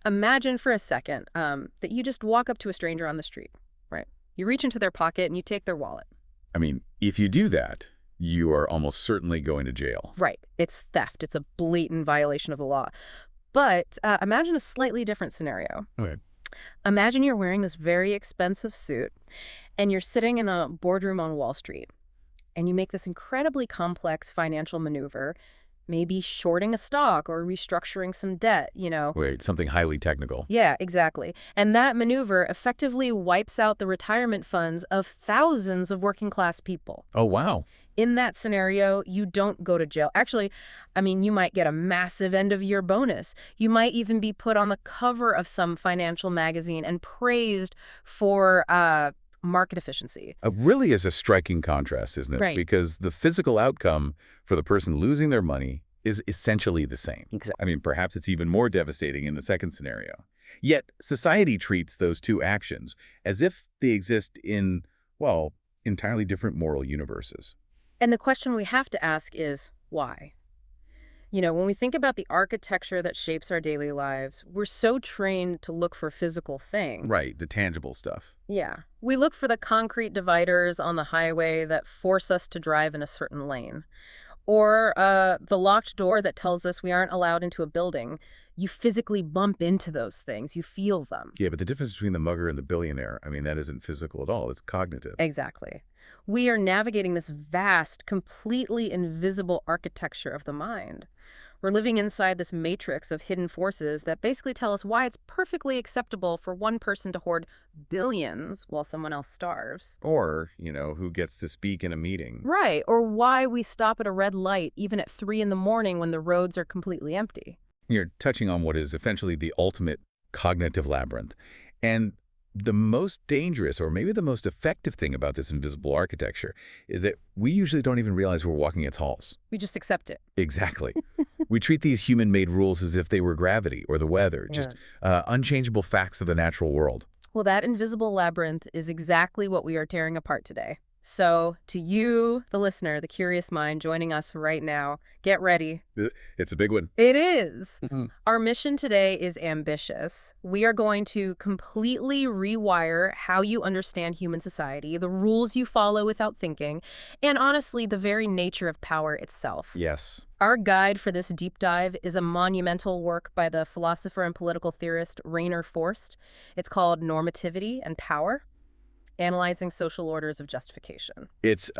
Imagine for a second that you just walk up to a stranger on the street, right? You reach into their pocket and you take their wallet. I mean, if you do that, you are almost certainly going to jail. Right. It's theft. It's a blatant violation of the law. But imagine a slightly different scenario. Okay. Imagine you're wearing this very expensive suit and you're sitting in a boardroom on Wall Street and you make this incredibly complex financial maneuver, maybe shorting a stock or restructuring some debt, Wait, something highly technical. Yeah, exactly. And that maneuver effectively wipes out the retirement funds of thousands of working class people. Oh, wow. In that scenario, you don't go to jail. Actually, you might get a massive end-of-year bonus. You might even be put on the cover of some financial magazine and praised for market efficiency. It really is a striking contrast, isn't it? Right. Because the physical outcome for the person losing their money is essentially the same. Exactly. Perhaps it's even more devastating in the second scenario. Yet, society treats those two actions as if they exist in, well, entirely different moral universes. And the question we have to ask is, why? When we think about the architecture that shapes our daily lives, we're so trained to look for physical things. Right, the tangible stuff. Yeah. We look for the concrete dividers on the highway that force us to drive in a certain lane. Or the locked door that tells us we aren't allowed into a building. You physically bump into those things. You feel them. Yeah, but the difference between the mugger and the billionaire, that isn't physical at all. It's cognitive. Exactly. We are navigating this vast, completely invisible architecture of the mind. We're living inside this matrix of hidden forces that basically tell us why it's perfectly acceptable for one person to hoard billions while someone else starves. Or, who gets to speak in a meeting. Right, or why we stop at a red light even at 3 in the morning when the roads are completely empty. You're touching on what is essentially the ultimate cognitive labyrinth. And the most dangerous, or maybe the most effective thing about this invisible architecture is that we usually don't even realize we're walking its halls. We just accept it. Exactly. We treat these human-made rules as if they were gravity or the weather, just unchangeable facts of the natural world. Well, that invisible labyrinth is exactly what we are tearing apart today. So, to you, the listener, the curious mind joining us right now, get ready. It's a big one. It is. Our mission today is ambitious. We are going to completely rewire how you understand human society, the rules you follow without thinking, and honestly, the very nature of power itself. Yes. Our guide for this deep dive is a monumental work by the philosopher and political theorist Rainer Forst. It's called Normativity and Power: Analyzing Social Orders of Justification. It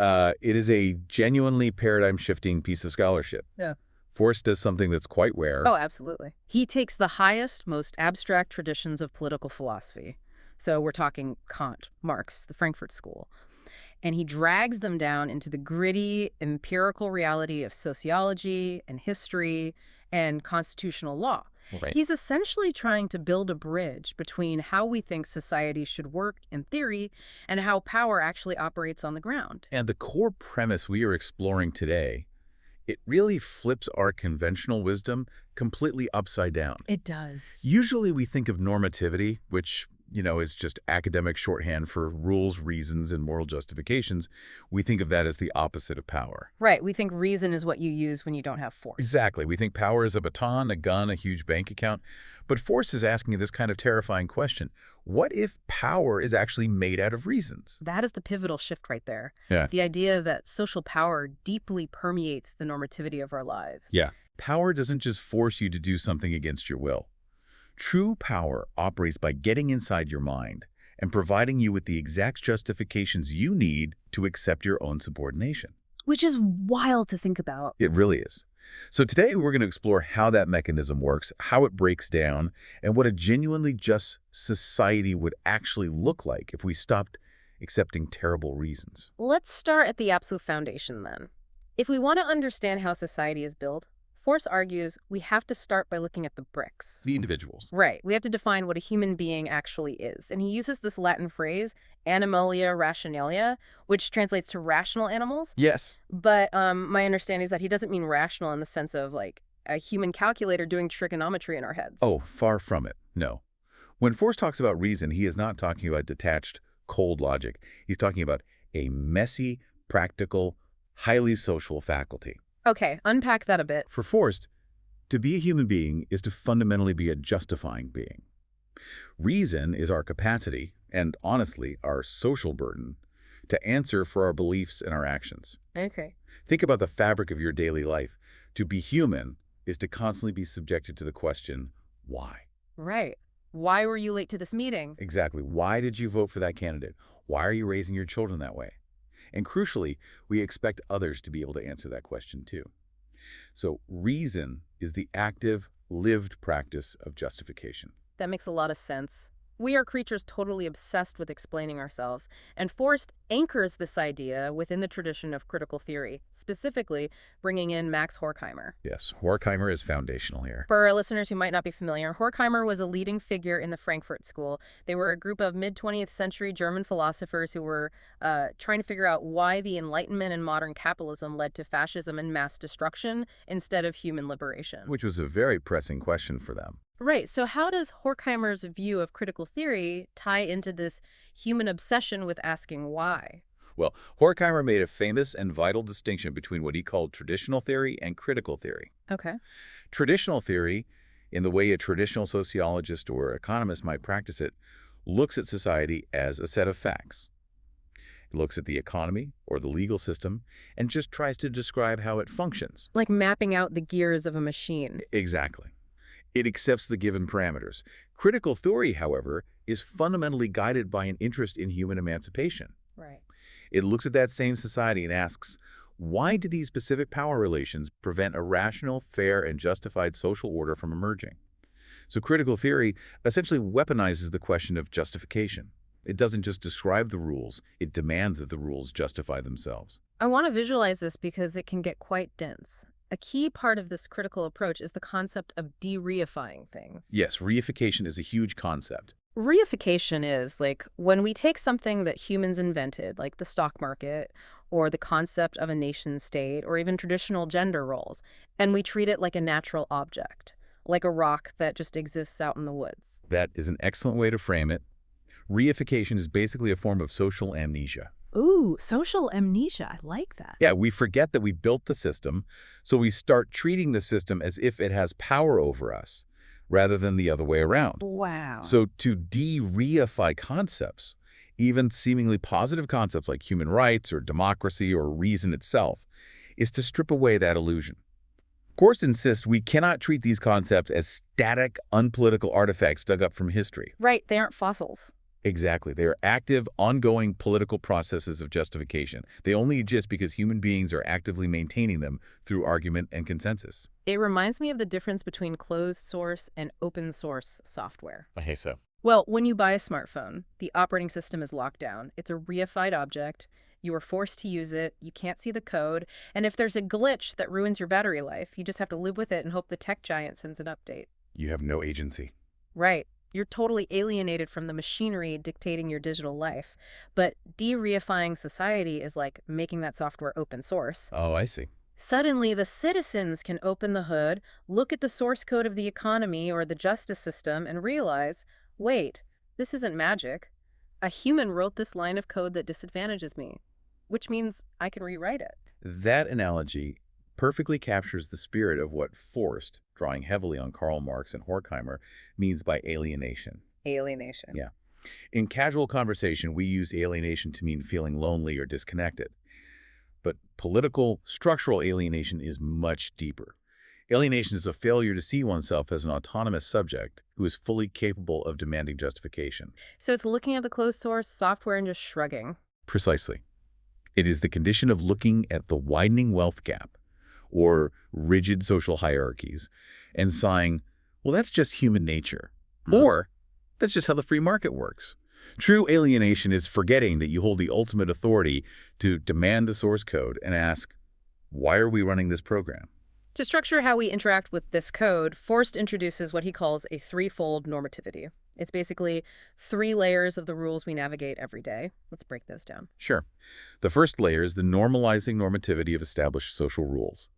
is a genuinely paradigm-shifting piece of scholarship. Yeah. Forst does something that's quite rare. Oh, absolutely. He takes the highest, most abstract traditions of political philosophy. So we're talking Kant, Marx, the Frankfurt School. And he drags them down into the gritty, empirical reality of sociology and history and constitutional law. Right. He's essentially trying to build a bridge between how we think society should work in theory and how power actually operates on the ground. And the core premise we are exploring today, it really flips our conventional wisdom completely upside down. It does. Usually we think of normativity, which, is just academic shorthand for rules, reasons, and moral justifications. We think of that as the opposite of power. Right. We think reason is what you use when you don't have force. Exactly. We think power is a baton, a gun, a huge bank account. But Forst is asking this kind of terrifying question. What if power is actually made out of reasons? That is the pivotal shift right there. Yeah. The idea that social power deeply permeates the normativity of our lives. Yeah. Power doesn't just force you to do something against your will. True power operates by getting inside your mind and providing you with the exact justifications you need to accept your own subordination. Which is wild to think about. It really is. So today we're going to explore how that mechanism works, how it breaks down, and what a genuinely just society would actually look like if we stopped accepting terrible reasons. Let's start at the absolute foundation then. If we want to understand how society is built, Forst argues we have to start by looking at the bricks. The individuals. Right. We have to define what a human being actually is. And he uses this Latin phrase, animalia rationalia, which translates to rational animals. Yes. But my understanding is that he doesn't mean rational in the sense of like a human calculator doing trigonometry in our heads. Oh, far from it. No. When Forst talks about reason, he is not talking about detached, cold logic. He's talking about a messy, practical, highly social faculty. Okay, unpack that a bit. For Forst, To be a human being is to fundamentally be a justifying being. Reason is our capacity, and honestly, our social burden, to answer for our beliefs and our actions. Okay. Think about the fabric of your daily life. To be human is to constantly be subjected to the question, why? Right. Why were you late to this meeting? Exactly. Why did you vote for that candidate? Why are you raising your children that way? And crucially, we expect others to be able to answer that question too. So reason is the active, lived practice of justification. That makes a lot of sense. We are creatures totally obsessed with explaining ourselves, and Forst anchors this idea within the tradition of critical theory, specifically bringing in Max Horkheimer. Yes, Horkheimer is foundational here. For our listeners who might not be familiar, Horkheimer was a leading figure in the Frankfurt School. They were a group of mid-20th century German philosophers who were trying to figure out why the Enlightenment and modern capitalism led to fascism and mass destruction instead of human liberation. Which was a very pressing question for them. Right. So how does Horkheimer's view of critical theory tie into this human obsession with asking why? Well, Horkheimer made a famous and vital distinction between what he called traditional theory and critical theory. Okay. Traditional theory, in the way a traditional sociologist or economist might practice it, looks at society as a set of facts. It looks at the economy or the legal system and just tries to describe how it functions. Like mapping out the gears of a machine. Exactly. It accepts the given parameters. Critical theory, however, is fundamentally guided by an interest in human emancipation. Right. It looks at that same society and asks, why do these specific power relations prevent a rational, fair, and justified social order from emerging? So critical theory essentially weaponizes the question of justification. It doesn't just describe the rules, it demands that the rules justify themselves. I want to visualize this because it can get quite dense. A key part of this critical approach is the concept of de-reifying things. Yes, reification is a huge concept. Reification is like when we take something that humans invented, like the stock market, or the concept of a nation state, or even traditional gender roles, and we treat it like a natural object, like a rock that just exists out in the woods. That is an excellent way to frame it. Reification is basically a form of social amnesia. Ooh, social amnesia. I like that. Yeah, we forget that we built the system, so we start treating the system as if it has power over us, rather than the other way around. Wow. So to de-reify concepts, even seemingly positive concepts like human rights or democracy or reason itself, is to strip away that illusion. Forst insists we cannot treat these concepts as static, unpolitical artifacts dug up from history. Right, they aren't fossils. Exactly. They are active, ongoing political processes of justification. They only exist because human beings are actively maintaining them through argument and consensus. It reminds me of the difference between closed source and open source software. I hate so. Well, when you buy a smartphone, the operating system is locked down. It's a reified object. You are forced to use it. You can't see the code. And if there's a glitch that ruins your battery life, you just have to live with it and hope the tech giant sends an update. You have no agency. Right. You're totally alienated from the machinery dictating your digital life. But de-reifying society is like making that software open source. Oh, I see. Suddenly, the citizens can open the hood, look at the source code of the economy or the justice system, and realize, wait, this isn't magic. A human wrote this line of code that disadvantages me, which means I can rewrite it. That analogy perfectly captures the spirit of what Forst, drawing heavily on Karl Marx and Horkheimer, means by alienation. Alienation. Yeah. In casual conversation, we use alienation to mean feeling lonely or disconnected. But political, structural alienation is much deeper. Alienation is a failure to see oneself as an autonomous subject who is fully capable of demanding justification. So it's looking at the closed source software and just shrugging. Precisely. It is the condition of looking at the widening wealth gap or rigid social hierarchies and sighing, well, that's just human nature. Or, that's just how the free market works. True alienation is forgetting that you hold the ultimate authority to demand the source code and ask, why are we running this program? To structure how we interact with this code, Forst introduces what he calls a threefold normativity. It's basically 3 layers of the rules we navigate every day. Let's break those down. Sure. The first layer is the normalizing normativity of established social rules.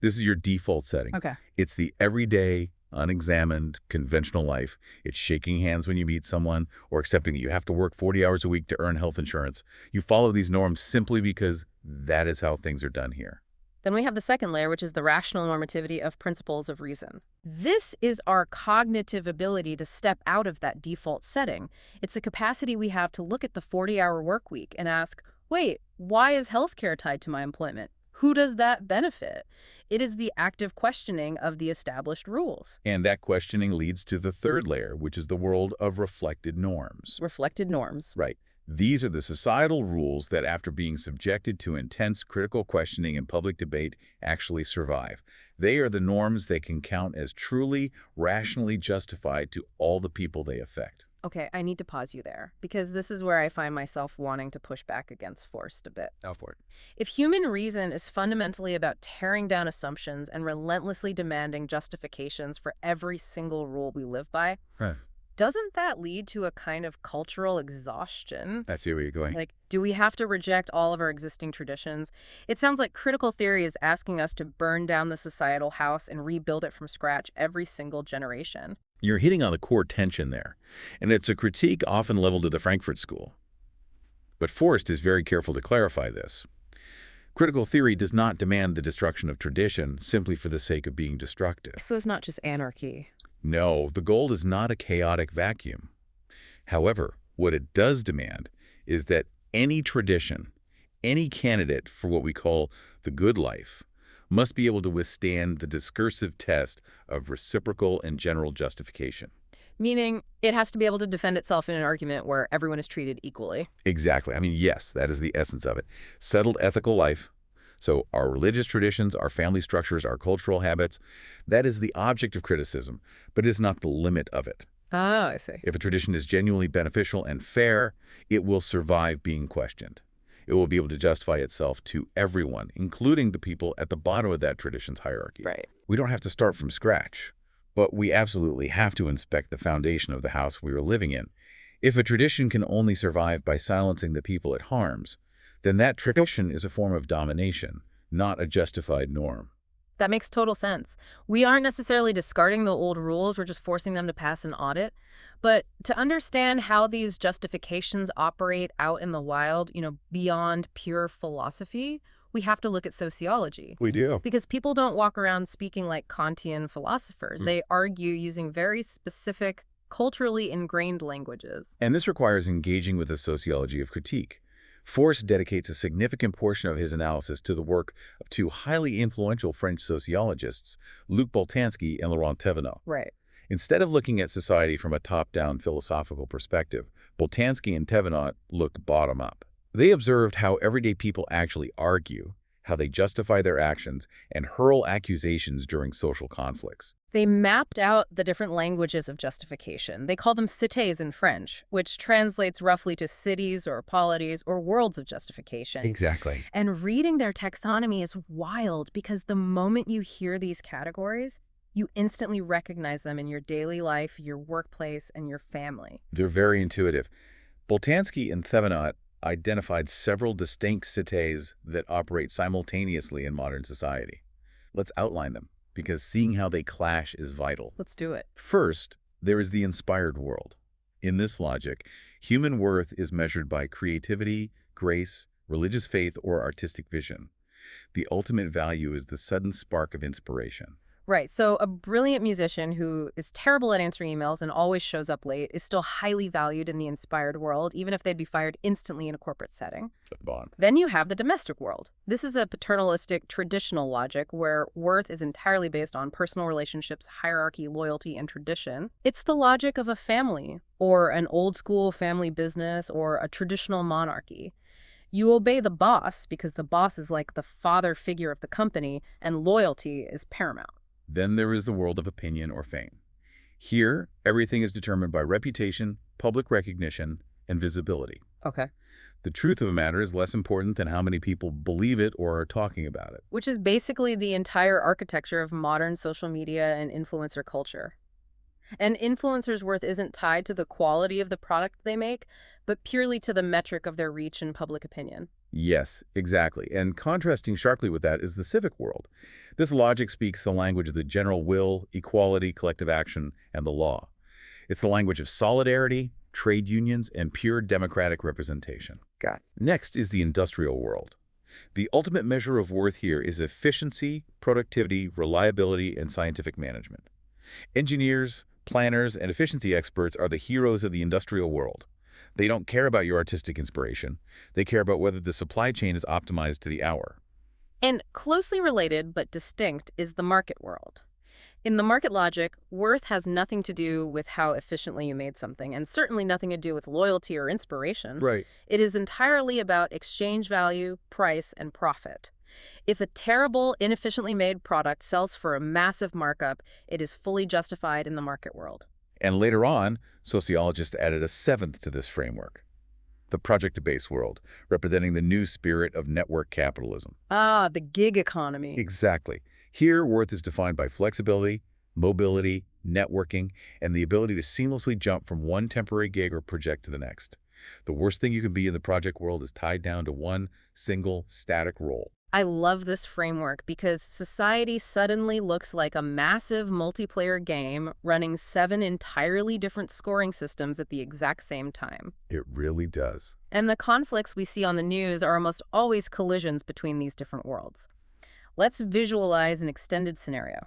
This is your default setting. Okay. It's the everyday, unexamined, conventional life. It's shaking hands when you meet someone or accepting that you have to work 40 hours a week to earn health insurance. You follow these norms simply because that is how things are done here. Then we have the second layer, which is the rational normativity of principles of reason. This is our cognitive ability to step out of that default setting. It's a capacity we have to look at the 40-hour work week and ask, wait, why is healthcare tied to my employment? Who does that benefit? It is the active questioning of the established rules. And that questioning leads to the third layer, which is the world of reflected norms. Reflected norms. Right. These are the societal rules that, after being subjected to intense critical questioning and public debate, actually survive. They are the norms that can count as truly, rationally justified to all the people they affect. Okay, I need to pause you there, because this is where I find myself wanting to push back against Forst a bit. Now for it. If human reason is fundamentally about tearing down assumptions and relentlessly demanding justifications for every single rule we live by, Right. doesn't that lead to a kind of cultural exhaustion? I see where you're going. Like, do we have to reject all of our existing traditions? It sounds like critical theory is asking us to burn down the societal house and rebuild it from scratch every single generation. You're hitting on the core tension there, and it's a critique often leveled to the Frankfurt School. But Forst is very careful to clarify this. Critical theory does not demand the destruction of tradition simply for the sake of being destructive. So it's not just anarchy. No, the goal is not a chaotic vacuum. However, what it does demand is that any tradition, any candidate for what we call the good life, must be able to withstand the discursive test of reciprocal and general justification. Meaning, it has to be able to defend itself in an argument where everyone is treated equally. Exactly. I mean, yes, that is the essence of it. Settled ethical life. So our religious traditions, our family structures, our cultural habits, that is the object of criticism, but it is not the limit of it. Oh, I see. If a tradition is genuinely beneficial and fair, it will survive being questioned. It will be able to justify itself to everyone, including the people at the bottom of that tradition's hierarchy. Right. We don't have to start from scratch, but we absolutely have to inspect the foundation of the house we are living in. If a tradition can only survive by silencing the people it harms, then that tradition is a form of domination, not a justified norm. That makes total sense. We aren't necessarily discarding the old rules, we're just forcing them to pass an audit. But to understand how these justifications operate out in the wild, beyond pure philosophy, we have to look at sociology. We do. Because people don't walk around speaking like Kantian philosophers. They argue using very specific, culturally ingrained languages. And this requires engaging with the sociology of critique. Forst dedicates a significant portion of his analysis to the work of two highly influential French sociologists, Luc Boltanski and Laurent Thévenot. Right. Instead of looking at society from a top-down philosophical perspective, Boltanski and Thévenot looked bottom-up. They observed how everyday people actually argue, how they justify their actions, and hurl accusations during social conflicts. They mapped out the different languages of justification. They call them cités in French, which translates roughly to cities or polities or worlds of justification. Exactly. And reading their taxonomy is wild because the moment you hear these categories, you instantly recognize them in your daily life, your workplace, and your family. They're very intuitive. Boltanski and Thévenot identified several distinct cités that operate simultaneously in modern society. Let's outline them, because seeing how they clash is vital. Let's do it. First, there is the inspired world. In this logic, human worth is measured by creativity, grace, religious faith, or artistic vision. The ultimate value is the sudden spark of inspiration. Right. So a brilliant musician who is terrible at answering emails and always shows up late is still highly valued in the inspired world, even if they'd be fired instantly in a corporate setting. Bond. Then you have the domestic world. This is a paternalistic, traditional logic where worth is entirely based on personal relationships, hierarchy, loyalty, and tradition. It's the logic of a family, or an old-school family business, or a traditional monarchy. You obey the boss because the boss is like the father figure of the company, and loyalty is paramount. Then there is the world of opinion or fame. Here, everything is determined by reputation, public recognition, and visibility. Okay. The truth of the matter is less important than how many people believe it or are talking about it. Which is basically the entire architecture of modern social media and influencer culture. An influencer's worth isn't tied to the quality of the product they make, but purely to the metric of their reach and public opinion. Yes, exactly. And contrasting sharply with that is the civic world. This logic speaks the language of the general will, equality, collective action, and the law. It's the language of solidarity, trade unions, and pure democratic representation. Got it. Next is the industrial world. The ultimate measure of worth here is efficiency, productivity, reliability, and scientific management. Engineers, planners, and efficiency experts are the heroes of the industrial world. They don't care about your artistic inspiration. They care about whether the supply chain is optimized to the hour. And closely related but distinct is the market world. In the market logic, worth has nothing to do with how efficiently you made something, and certainly nothing to do with loyalty or inspiration. Right. It is entirely about exchange value, price, and profit. If a terrible, inefficiently made product sells for a massive markup, it is fully justified in the market world. And later on, sociologists added a seventh to this framework, the project-based world, representing the new spirit of network capitalism. Ah, the gig economy. Exactly. Here, worth is defined by flexibility, mobility, networking, and the ability to seamlessly jump from one temporary gig or project to the next. The worst thing you can be in the project world is tied down to one single static role. I love this framework because society suddenly looks like a massive multiplayer game running 7 entirely different scoring systems at the exact same time. It really does. And the conflicts we see on the news are almost always collisions between these different worlds. Let's visualize an extended scenario.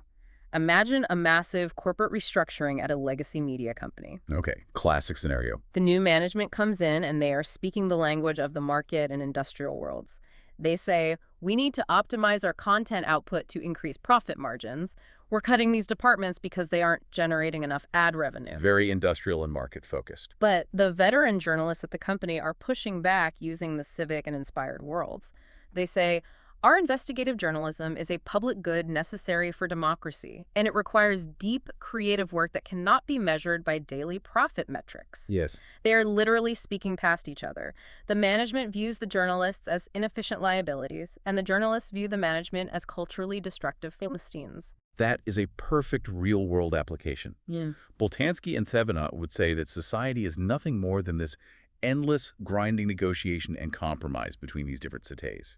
Imagine a massive corporate restructuring at a legacy media company. Okay, classic scenario. The new management comes in and they are speaking the language of the market and industrial worlds. They say, we need to optimize our content output to increase profit margins. We're cutting these departments because they aren't generating enough ad revenue. Very industrial and market-focused. But the veteran journalists at the company are pushing back using the civic and inspired worlds. They say, our investigative journalism is a public good necessary for democracy, and it requires deep, creative work that cannot be measured by daily profit metrics. Yes. They are literally speaking past each other. The management views the journalists as inefficient liabilities, and the journalists view the management as culturally destructive Philistines. That is a perfect real-world application. Yeah. Boltanski and Thevenot would say that society is nothing more than this endless grinding negotiation and compromise between these different cités.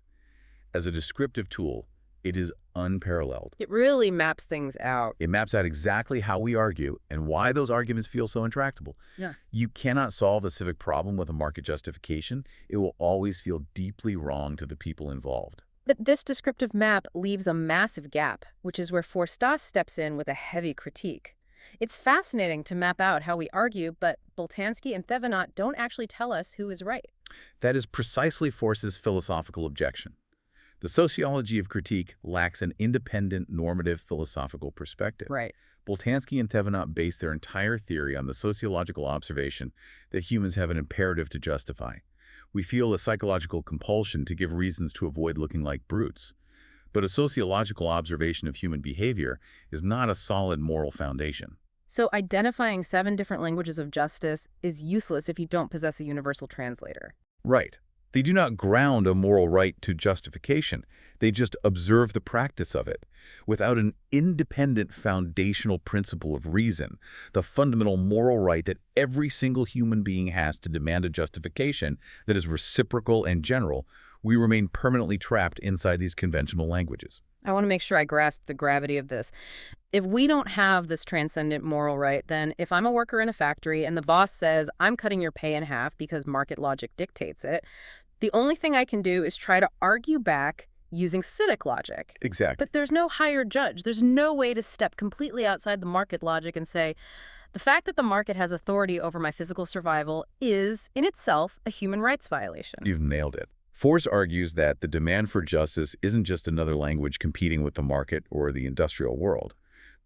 As a descriptive tool, it is unparalleled. It really maps things out. It maps out exactly how we argue and why those arguments feel so intractable. Yeah. You cannot solve the civic problem with a market justification. It will always feel deeply wrong to the people involved. But this descriptive map leaves a massive gap, which is where Forst steps in with a heavy critique. It's fascinating to map out how we argue, but Boltanski and Thevenot don't actually tell us who is right. That is precisely Forst's philosophical objection. The sociology of critique lacks an independent normative philosophical perspective. Right. Boltanski and Thevenot base their entire theory on the sociological observation that humans have an imperative to justify. We feel a psychological compulsion to give reasons to avoid looking like brutes. But a sociological observation of human behavior is not a solid moral foundation. So identifying 7 different languages of justice is useless if you don't possess a universal translator. Right. They do not ground a moral right to justification. They just observe the practice of it. Without an independent foundational principle of reason, the fundamental moral right that every single human being has to demand a justification that is reciprocal and general, we remain permanently trapped inside these conventional languages. I want to make sure I grasp the gravity of this. If we don't have this transcendent moral right, then if I'm a worker in a factory and the boss says, I'm cutting your pay in half because market logic dictates it, the only thing I can do is try to argue back using civic logic. Exactly. But there's no higher judge. There's no way to step completely outside the market logic and say, the fact that the market has authority over my physical survival is, in itself, a human rights violation. You've nailed it. Forst argues that the demand for justice isn't just another language competing with the market or the industrial world.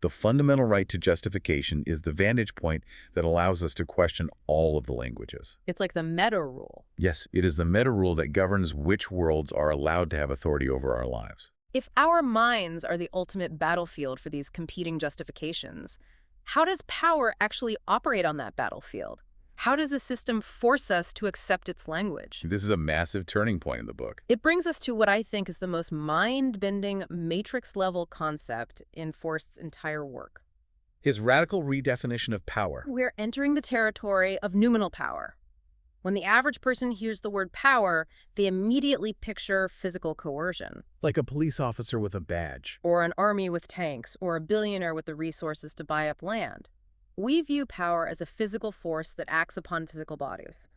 The fundamental right to justification is the vantage point that allows us to question all of the languages. It's like the meta rule. Yes, it is the meta rule that governs which worlds are allowed to have authority over our lives. If our minds are the ultimate battlefield for these competing justifications, how does power actually operate on that battlefield? How does a system force us to accept its language? This is a massive turning point in the book. It brings us to what I think is the most mind-bending matrix-level concept in Forst's entire work. His radical redefinition of power. We're entering the territory of noumenal power. When the average person hears the word power, they immediately picture physical coercion. Like a police officer with a badge. Or an army with tanks, or a billionaire with the resources to buy up land. We view power as a physical force that acts upon physical bodies.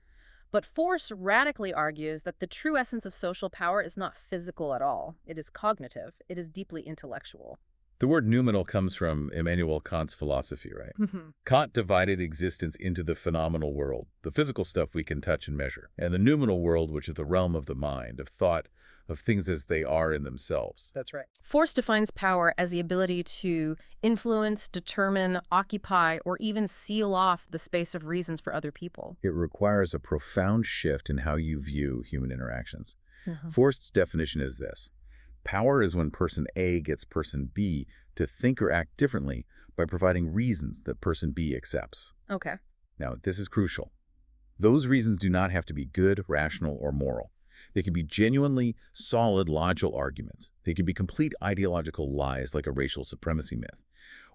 But Forst radically argues that the true essence of social power is not physical at all. It is cognitive. It is deeply intellectual. The word noumenal comes from Immanuel Kant's philosophy, right? Kant divided existence into the phenomenal world, the physical stuff we can touch and measure, and the noumenal world, which is the realm of the mind, of thought, of things as they are in themselves. That's right. Forst defines power as the ability to influence, determine, occupy, or even seal off the space of reasons for other people. It requires a profound shift in how you view human interactions. Mhm. Forst's definition is this. Power is when person A gets person B to think or act differently by providing reasons that person B accepts. Okay. Now, this is crucial. Those reasons do not have to be good, rational, or moral. They can be genuinely solid, logical arguments. They can be complete ideological lies like a racial supremacy myth.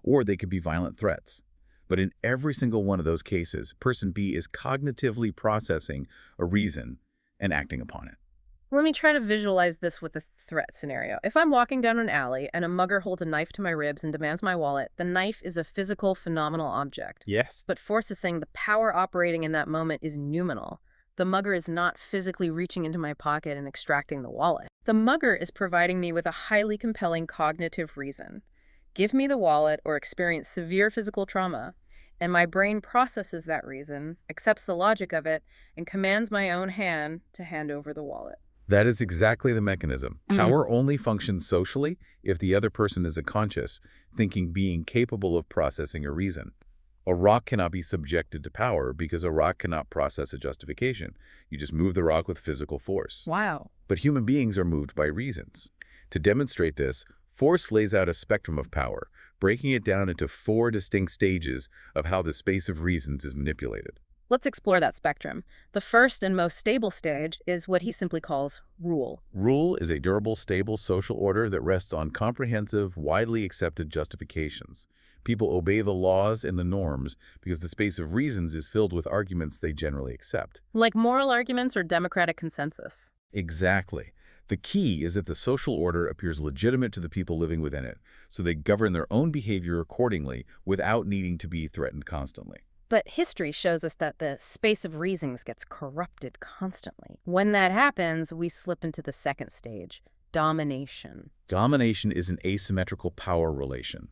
Or they could be violent threats. But in every single one of those cases, person B is cognitively processing a reason and acting upon it. Let me try to visualize this with a threat scenario. If I'm walking down an alley and a mugger holds a knife to my ribs and demands my wallet, the knife is a physical, phenomenal object. Yes. But Forst is saying the power operating in that moment is noumenal. The mugger is not physically reaching into my pocket and extracting the wallet. The mugger is providing me with a highly compelling cognitive reason. Give me the wallet or experience severe physical trauma, and my brain processes that reason, accepts the logic of it, and commands my own hand to hand over the wallet. That is exactly the mechanism. Power only functions socially if the other person is a conscious, thinking being capable of processing a reason. A rock cannot be subjected to power because a rock cannot process a justification. You just move the rock with physical force. Wow. But human beings are moved by reasons. To demonstrate this, Forst lays out a spectrum of power, breaking it down into 4 distinct stages of how the space of reasons is manipulated. Let's explore that spectrum. The first and most stable stage is what he simply calls rule. Rule is a durable, stable social order that rests on comprehensive, widely accepted justifications. People obey the laws and the norms because the space of reasons is filled with arguments they generally accept. Like moral arguments or democratic consensus. Exactly. The key is that the social order appears legitimate to the people living within it, so they govern their own behavior accordingly without needing to be threatened constantly. But history shows us that the space of reasons gets corrupted constantly. When that happens, we slip into the second stage, domination. Domination is an asymmetrical power relation.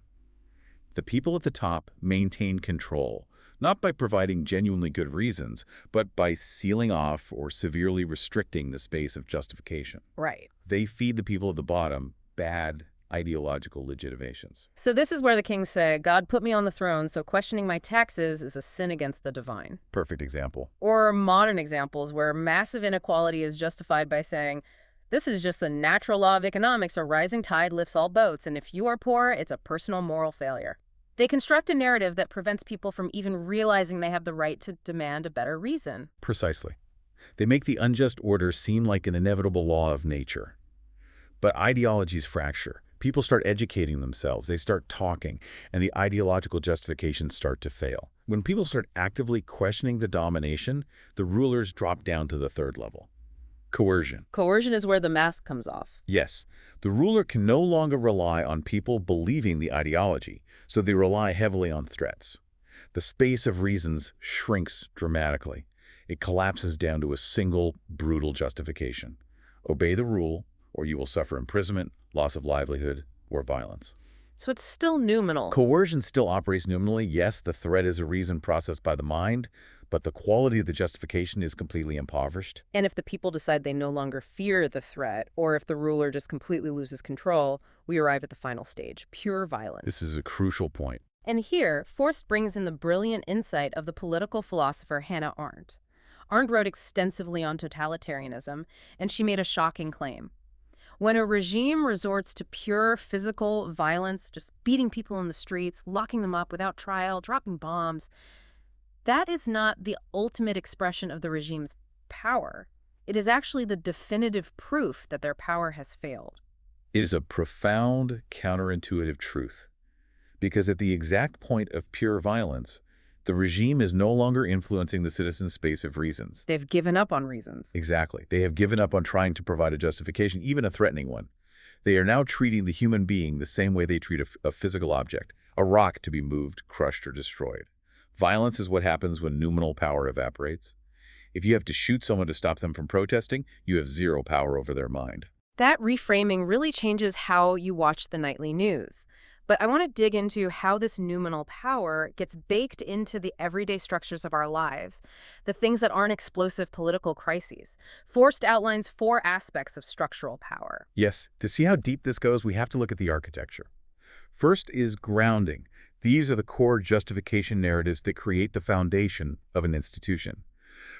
The people at the top maintain control, not by providing genuinely good reasons, but by sealing off or severely restricting the space of justification. Right. They feed the people at the bottom bad ideological legitimations. So this is where the kings say, God put me on the throne, so questioning my taxes is a sin against the divine. Perfect example. Or modern examples where massive inequality is justified by saying, this is just the natural law of economics, a rising tide lifts all boats, and if you are poor, it's a personal moral failure. They construct a narrative that prevents people from even realizing they have the right to demand a better reason. Precisely. They make the unjust order seem like an inevitable law of nature. But ideologies fracture. People start educating themselves, they start talking, and the ideological justifications start to fail. When people start actively questioning the domination, the rulers drop down to the third level. Coercion. Coercion is where the mask comes off. Yes, the ruler can no longer rely on people believing the ideology, so they rely heavily on threats. The space of reasons shrinks dramatically. It collapses down to a single, brutal justification. Obey the rule, or you will suffer imprisonment, loss of livelihood, or violence. So it's still noumenal. Coercion still operates nominally. Yes, the threat is a reason processed by the mind, but the quality of the justification is completely impoverished. And if the people decide they no longer fear the threat, or if the ruler just completely loses control, we arrive at the final stage, pure violence. This is a crucial point. And here, Forst brings in the brilliant insight of the political philosopher Hannah Arendt. Arendt wrote extensively on totalitarianism, and she made a shocking claim. When a regime resorts to pure physical violence, just beating people in the streets, locking them up without trial, dropping bombs, that is not the ultimate expression of the regime's power. It is actually the definitive proof that their power has failed. It is a profound, counterintuitive truth. Because at the exact point of pure violence, the regime is no longer influencing the citizens' space of reasons. They've given up on reasons. Exactly. They have given up on trying to provide a justification, even a threatening one. They are now treating the human being the same way they treat a physical object, a rock to be moved, crushed, or destroyed. Violence is what happens when noumenal power evaporates. If you have to shoot someone to stop them from protesting, you have zero power over their mind. That reframing really changes how you watch the nightly news. But I want to dig into how this noumenal power gets baked into the everyday structures of our lives, the things that aren't explosive political crises. Forst outlines 4 aspects of structural power. Yes, to see how deep this goes, we have to look at the architecture. First is grounding. These are the core justification narratives that create the foundation of an institution.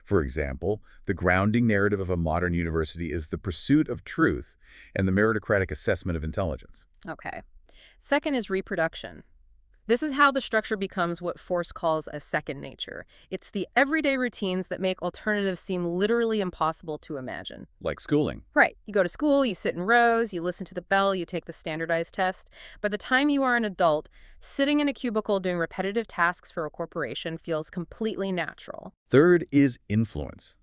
For example, the grounding narrative of a modern university is the pursuit of truth and the meritocratic assessment of intelligence. Okay. Second is reproduction. This is how the structure becomes what Force calls a second nature. It's the everyday routines that make alternatives seem literally impossible to imagine. Like schooling. Right. You go to school, you sit in rows, you listen to the bell, you take the standardized test. By the time you are an adult, sitting in a cubicle doing repetitive tasks for a corporation feels completely natural. Third is influence.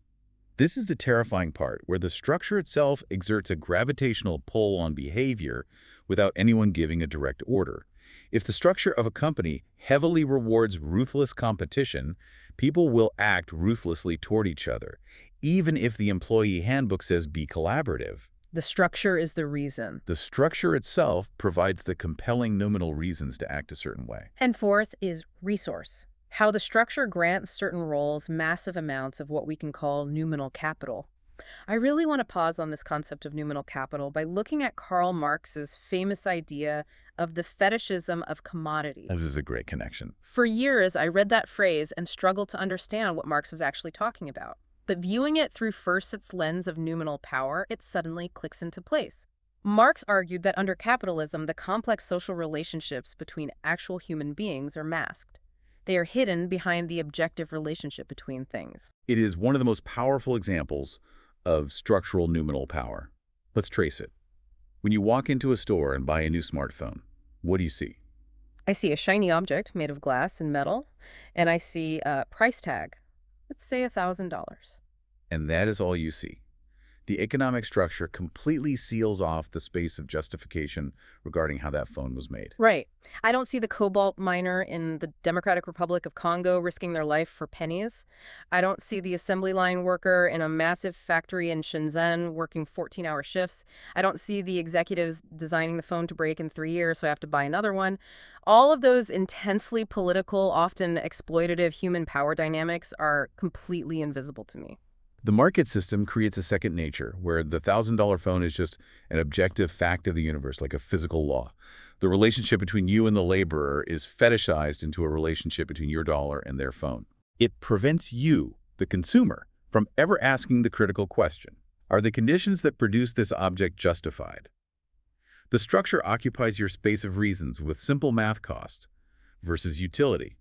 This is the terrifying part, where the structure itself exerts a gravitational pull on behavior without anyone giving a direct order. If the structure of a company heavily rewards ruthless competition, people will act ruthlessly toward each other, even if the employee handbook says be collaborative. The structure is the reason. The structure itself provides the compelling nominal reasons to act a certain way. And fourth is resource. How the structure grants certain roles massive amounts of what we can call noumenal capital. I really want to pause on this concept of noumenal capital by looking at Karl Marx's famous idea of the fetishism of commodities. This is a great connection. For years, I read that phrase and struggled to understand what Marx was actually talking about. But viewing it through Forst's lens of noumenal power, it suddenly clicks into place. Marx argued that under capitalism, the complex social relationships between actual human beings are masked. They are hidden behind the objective relationship between things. It is one of the most powerful examples of structural noumenal power. Let's trace it. When you walk into a store and buy a new smartphone, what do you see? I see a shiny object made of glass and metal, and I see a price tag. Let's say $1,000. And that is all you see. The economic structure completely seals off the space of justification regarding how that phone was made. Right. I don't see the cobalt miner in the Democratic Republic of Congo risking their life for pennies. I don't see the assembly line worker in a massive factory in Shenzhen working 14-hour shifts. I don't see the executives designing the phone to break in 3 years, so I have to buy another one. All of those intensely political, often exploitative human power dynamics are completely invisible to me. The market system creates a second nature, where the $1,000 phone is just an objective fact of the universe, like a physical law. The relationship between you and the laborer is fetishized into a relationship between your dollar and their phone. It prevents you, the consumer, from ever asking the critical question: are the conditions that produce this object justified? The structure occupies your space of reasons with simple math cost versus utility,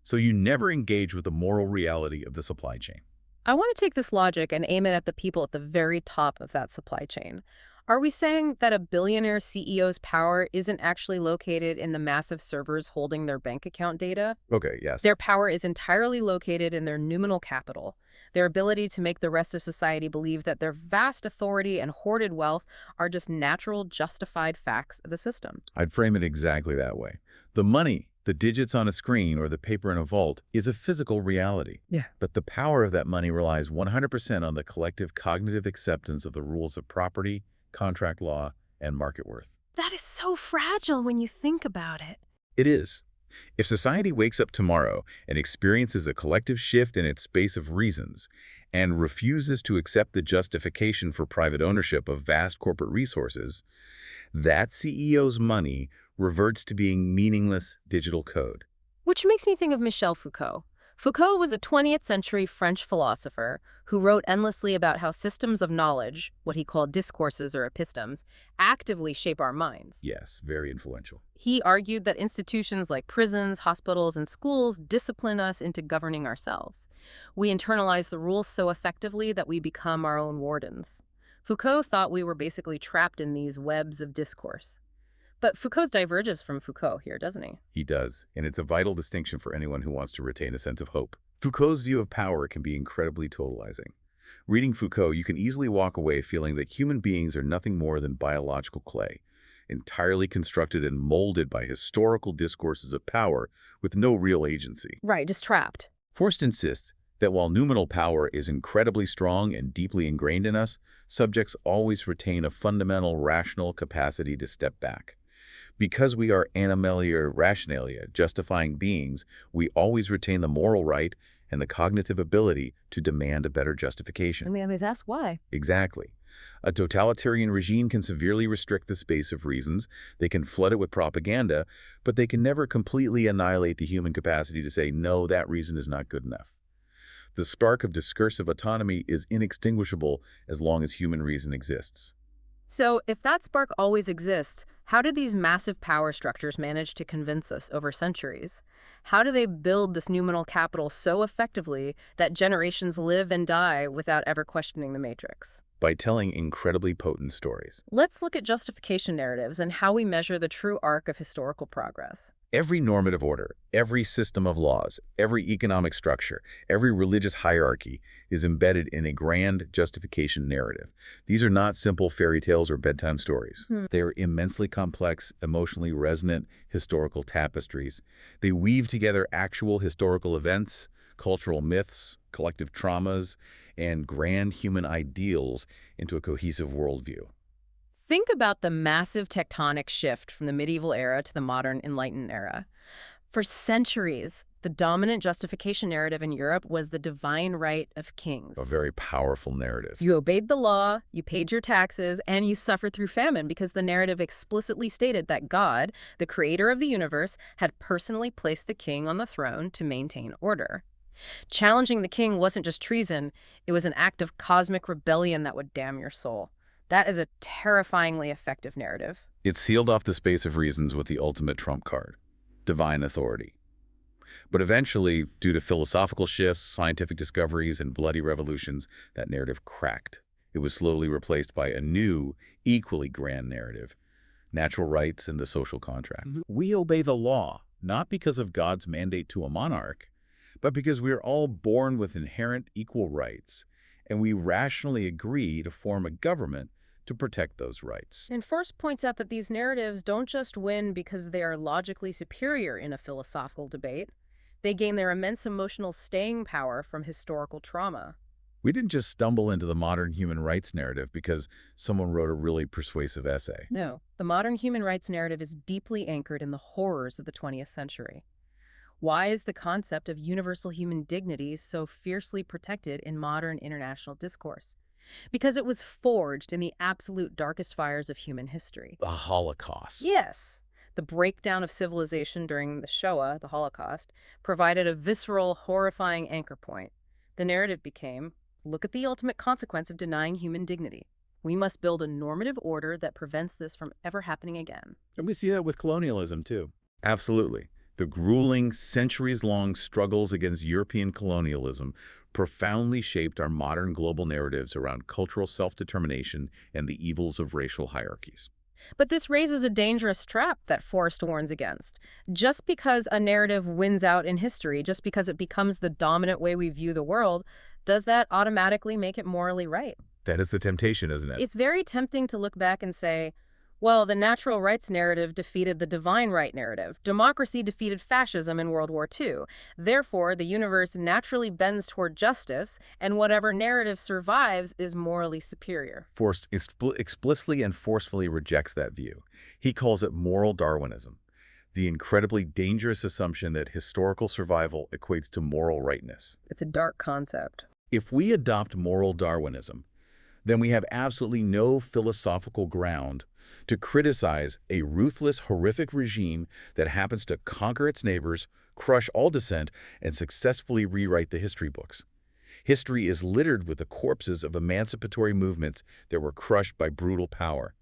so you never engage with the moral reality of the supply chain. I want to take this logic and aim it at the people at the very top of that supply chain. Are we saying that a billionaire CEO's power isn't actually located in the massive servers holding their bank account data? Okay, yes. Their power is entirely located in their noumenal capital, their ability to make the rest of society believe that their vast authority and hoarded wealth are just natural, justified facts of the system. I'd frame it exactly that way. The money, the digits on a screen or the paper in a vault, is a physical reality. Yeah. But the power of that money relies 100% on the collective cognitive acceptance of the rules of property, contract law, and market worth. That is so fragile when you think about it. It is. If society wakes up tomorrow and experiences a collective shift in its space of reasons and refuses to accept the justification for private ownership of vast corporate resources, that CEO's money reverts to being meaningless digital code. Which makes me think of Michel Foucault. Foucault was a 20th century French philosopher who wrote endlessly about how systems of knowledge, what he called discourses or epistemes, actively shape our minds. Yes, very influential. He argued that institutions like prisons, hospitals, and schools discipline us into governing ourselves. We internalize the rules so effectively that we become our own wardens. Foucault thought we were basically trapped in these webs of discourse. But Foucault diverges from Foucault here, doesn't he? He does, and it's a vital distinction for anyone who wants to retain a sense of hope. Foucault's view of power can be incredibly totalizing. Reading Foucault, you can easily walk away feeling that human beings are nothing more than biological clay, entirely constructed and molded by historical discourses of power with no real agency. Right, just trapped. Forst insists That while numinal power is incredibly strong and deeply ingrained in us, subjects always retain a fundamental rational capacity to step back. Because we are animalia rationalia, justifying beings, we always retain the moral right and the cognitive ability to demand a better justification. And we always ask why. Exactly. A totalitarian regime can severely restrict the space of reasons, they can flood it with propaganda, but they can never completely annihilate the human capacity to say, no, that reason is not good enough. The spark of discursive autonomy is inextinguishable as long as human reason exists. So, if that spark always exists, how do these massive power structures manage to convince us over centuries? How do they build this numinal capital so effectively that generations live and die without ever questioning the matrix? By telling incredibly potent stories. Let's look at justification narratives and how we measure the true arc of historical progress. Every normative order, every system of laws, every economic structure, every religious hierarchy is embedded in a grand justification narrative. These are not simple fairy tales or bedtime stories. They are immensely complex, emotionally resonant historical tapestries. They weave together actual historical events, cultural myths, collective traumas, and grand human ideals into a cohesive worldview. Think about the massive tectonic shift from the medieval era to the modern Enlightened era. For centuries, the dominant justification narrative in Europe was the divine right of kings. A very powerful narrative. You obeyed the law, you paid your taxes, and you suffered through famine because the narrative explicitly stated that God, the creator of the universe, had personally placed the king on the throne to maintain order. Challenging the king wasn't just treason, it was an act of cosmic rebellion that would damn your soul. That is a terrifyingly effective narrative. It sealed off the space of reasons with the ultimate trump card, divine authority. But eventually, due to philosophical shifts, scientific discoveries, and bloody revolutions, that narrative cracked. It was slowly replaced by a new, equally grand narrative, natural rights and the social contract. We obey the law, not because of God's mandate to a monarch, but because we are all born with inherent equal rights, and we rationally agree to form a government to protect those rights. And Forst points out that these narratives don't just win because they are logically superior in a philosophical debate. They gain their immense emotional staying power from historical trauma. We didn't just stumble into the modern human rights narrative because someone wrote a really persuasive essay. No, the modern human rights narrative is deeply anchored in the horrors of the 20th century. Why is the concept of universal human dignity so fiercely protected in modern international discourse? Because it was forged in the absolute darkest fires of human history. The Holocaust. Yes. The breakdown of civilization during the Shoah, the Holocaust, provided a visceral, horrifying anchor point. The narrative became, look at the ultimate consequence of denying human dignity. We must build a normative order that prevents this from ever happening again. And we see that with colonialism, too. Absolutely. The grueling, centuries-long struggles against European colonialism profoundly shaped our modern global narratives around cultural self-determination and the evils of racial hierarchies. But this raises a dangerous trap that Forst warns against. Just because a narrative wins out in history, just because it becomes the dominant way we view the world, does that automatically make it morally right? That is the temptation, isn't it? It's very tempting to look back and say, well, the natural rights narrative defeated the divine right narrative. Democracy defeated fascism in World War II. Therefore, the universe naturally bends toward justice, and whatever narrative survives is morally superior. Forst explicitly and forcefully rejects that view. He calls it moral Darwinism, the incredibly dangerous assumption that historical survival equates to moral rightness. It's a dark concept. If we adopt moral Darwinism, then we have absolutely no philosophical ground to criticize a ruthless, horrific regime that happens to conquer its neighbors, crush all dissent, and successfully rewrite the history books. History is littered with the corpses of emancipatory movements that were crushed by brutal power.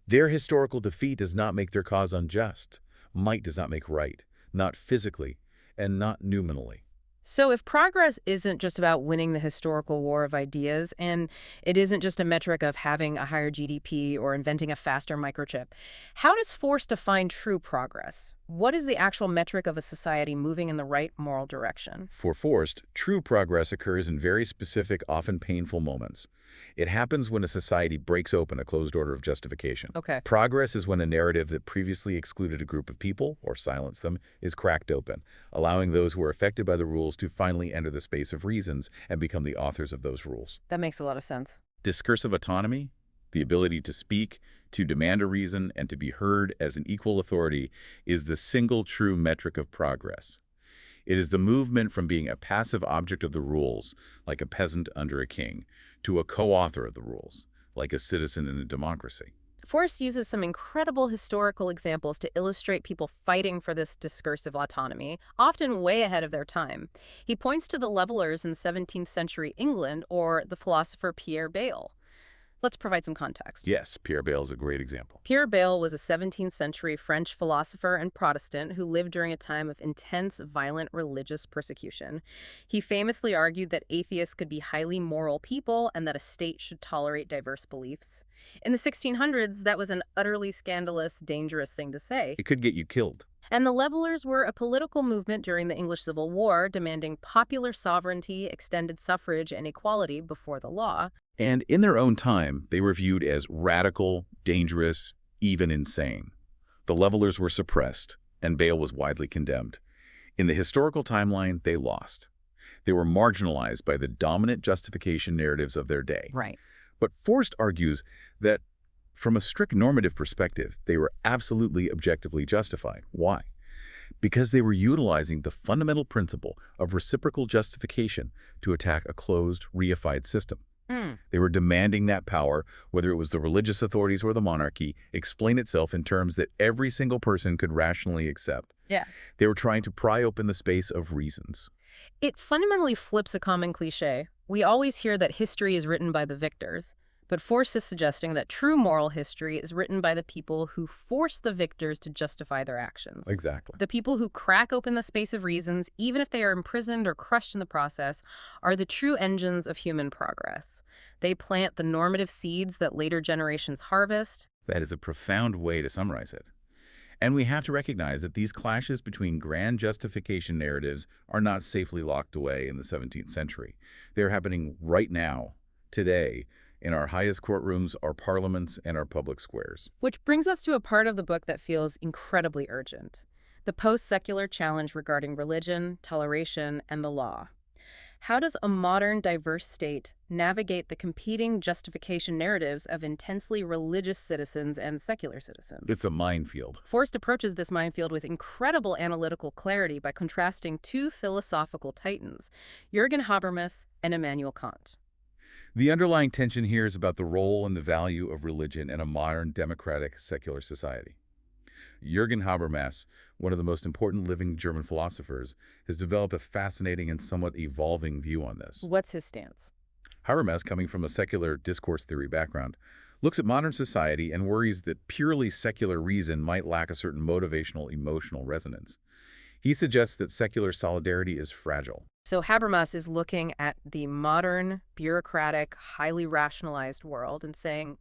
Their historical defeat does not make their cause unjust. Might does not make right, not physically, and not nominally. So if progress isn't just about winning the historical war of ideas, and it isn't just a metric of having a higher GDP or inventing a faster microchip, how does Forst define true progress? What is the actual metric of a society moving in the right moral direction? For Forst, true progress occurs in very specific, often painful moments. It happens when a society breaks open a closed order of justification. Okay. Progress is when a narrative that previously excluded a group of people, or silenced them, is cracked open, allowing those who are affected by the rules to finally enter the space of reasons and become the authors of those rules. That makes a lot of sense. Discursive autonomy, the ability to speak, to demand a reason, and to be heard as an equal authority, is the single true metric of progress. It is the movement from being a passive object of the rules, like a peasant under a king, to a co-author of the rules, like a citizen in a democracy. Forst uses some incredible historical examples to illustrate people fighting for this discursive autonomy, often way ahead of their time. He points to the levelers in 17th century England or the philosopher Pierre Bayle. Let's provide some context. Yes, Pierre Bayle is a great example. Pierre Bayle was a 17th century French philosopher and Protestant who lived during a time of intense, violent religious persecution. He famously argued that atheists could be highly moral people and that a state should tolerate diverse beliefs. In the 1600s, that was an utterly scandalous, dangerous thing to say. It could get you killed. And the Levelers were a political movement during the English Civil War demanding popular sovereignty, extended suffrage, and equality before the law. And in their own time, they were viewed as radical, dangerous, even insane. The levelers were suppressed, and Bayle was widely condemned. In the historical timeline, they lost. They were marginalized by the dominant justification narratives of their day. Right. But Forst argues that, from a strict normative perspective, they were absolutely objectively justified. Why? Because they were utilizing the fundamental principle of reciprocal justification to attack a closed, reified system. They were demanding that power, whether it was the religious authorities or the monarchy, explain itself in terms that every single person could rationally accept. Yeah. They were trying to pry open the space of reasons. It fundamentally flips a common cliché. We always hear that history is written by the victors, but Forst is suggesting that true moral history is written by the people who force the victors to justify their actions. Exactly. The people who crack open the space of reasons, even if they are imprisoned or crushed in the process, are the true engines of human progress. They plant the normative seeds that later generations harvest. That is a profound way to summarize it. And we have to recognize that these clashes between grand justification narratives are not safely locked away in the 17th century. They're happening right now, today, in our highest courtrooms, our parliaments, and our public squares. Which brings us to a part of the book that feels incredibly urgent: the post-secular challenge regarding religion, toleration, and the law. How does a modern, diverse state navigate the competing justification narratives of intensely religious citizens and secular citizens? It's a minefield. Forst approaches this minefield with incredible analytical clarity by contrasting two philosophical titans, Jürgen Habermas and Immanuel Kant. The underlying tension here is about the role and the value of religion in a modern, democratic, secular society. Jürgen Habermas, one of the most important living German philosophers, has developed a fascinating and somewhat evolving view on this. What's his stance? Habermas, coming from a secular discourse theory background, looks at modern society and worries that purely secular reason might lack a certain motivational, emotional resonance. He suggests that secular solidarity is fragile. So Habermas is looking at the modern, bureaucratic, highly rationalized world and saying,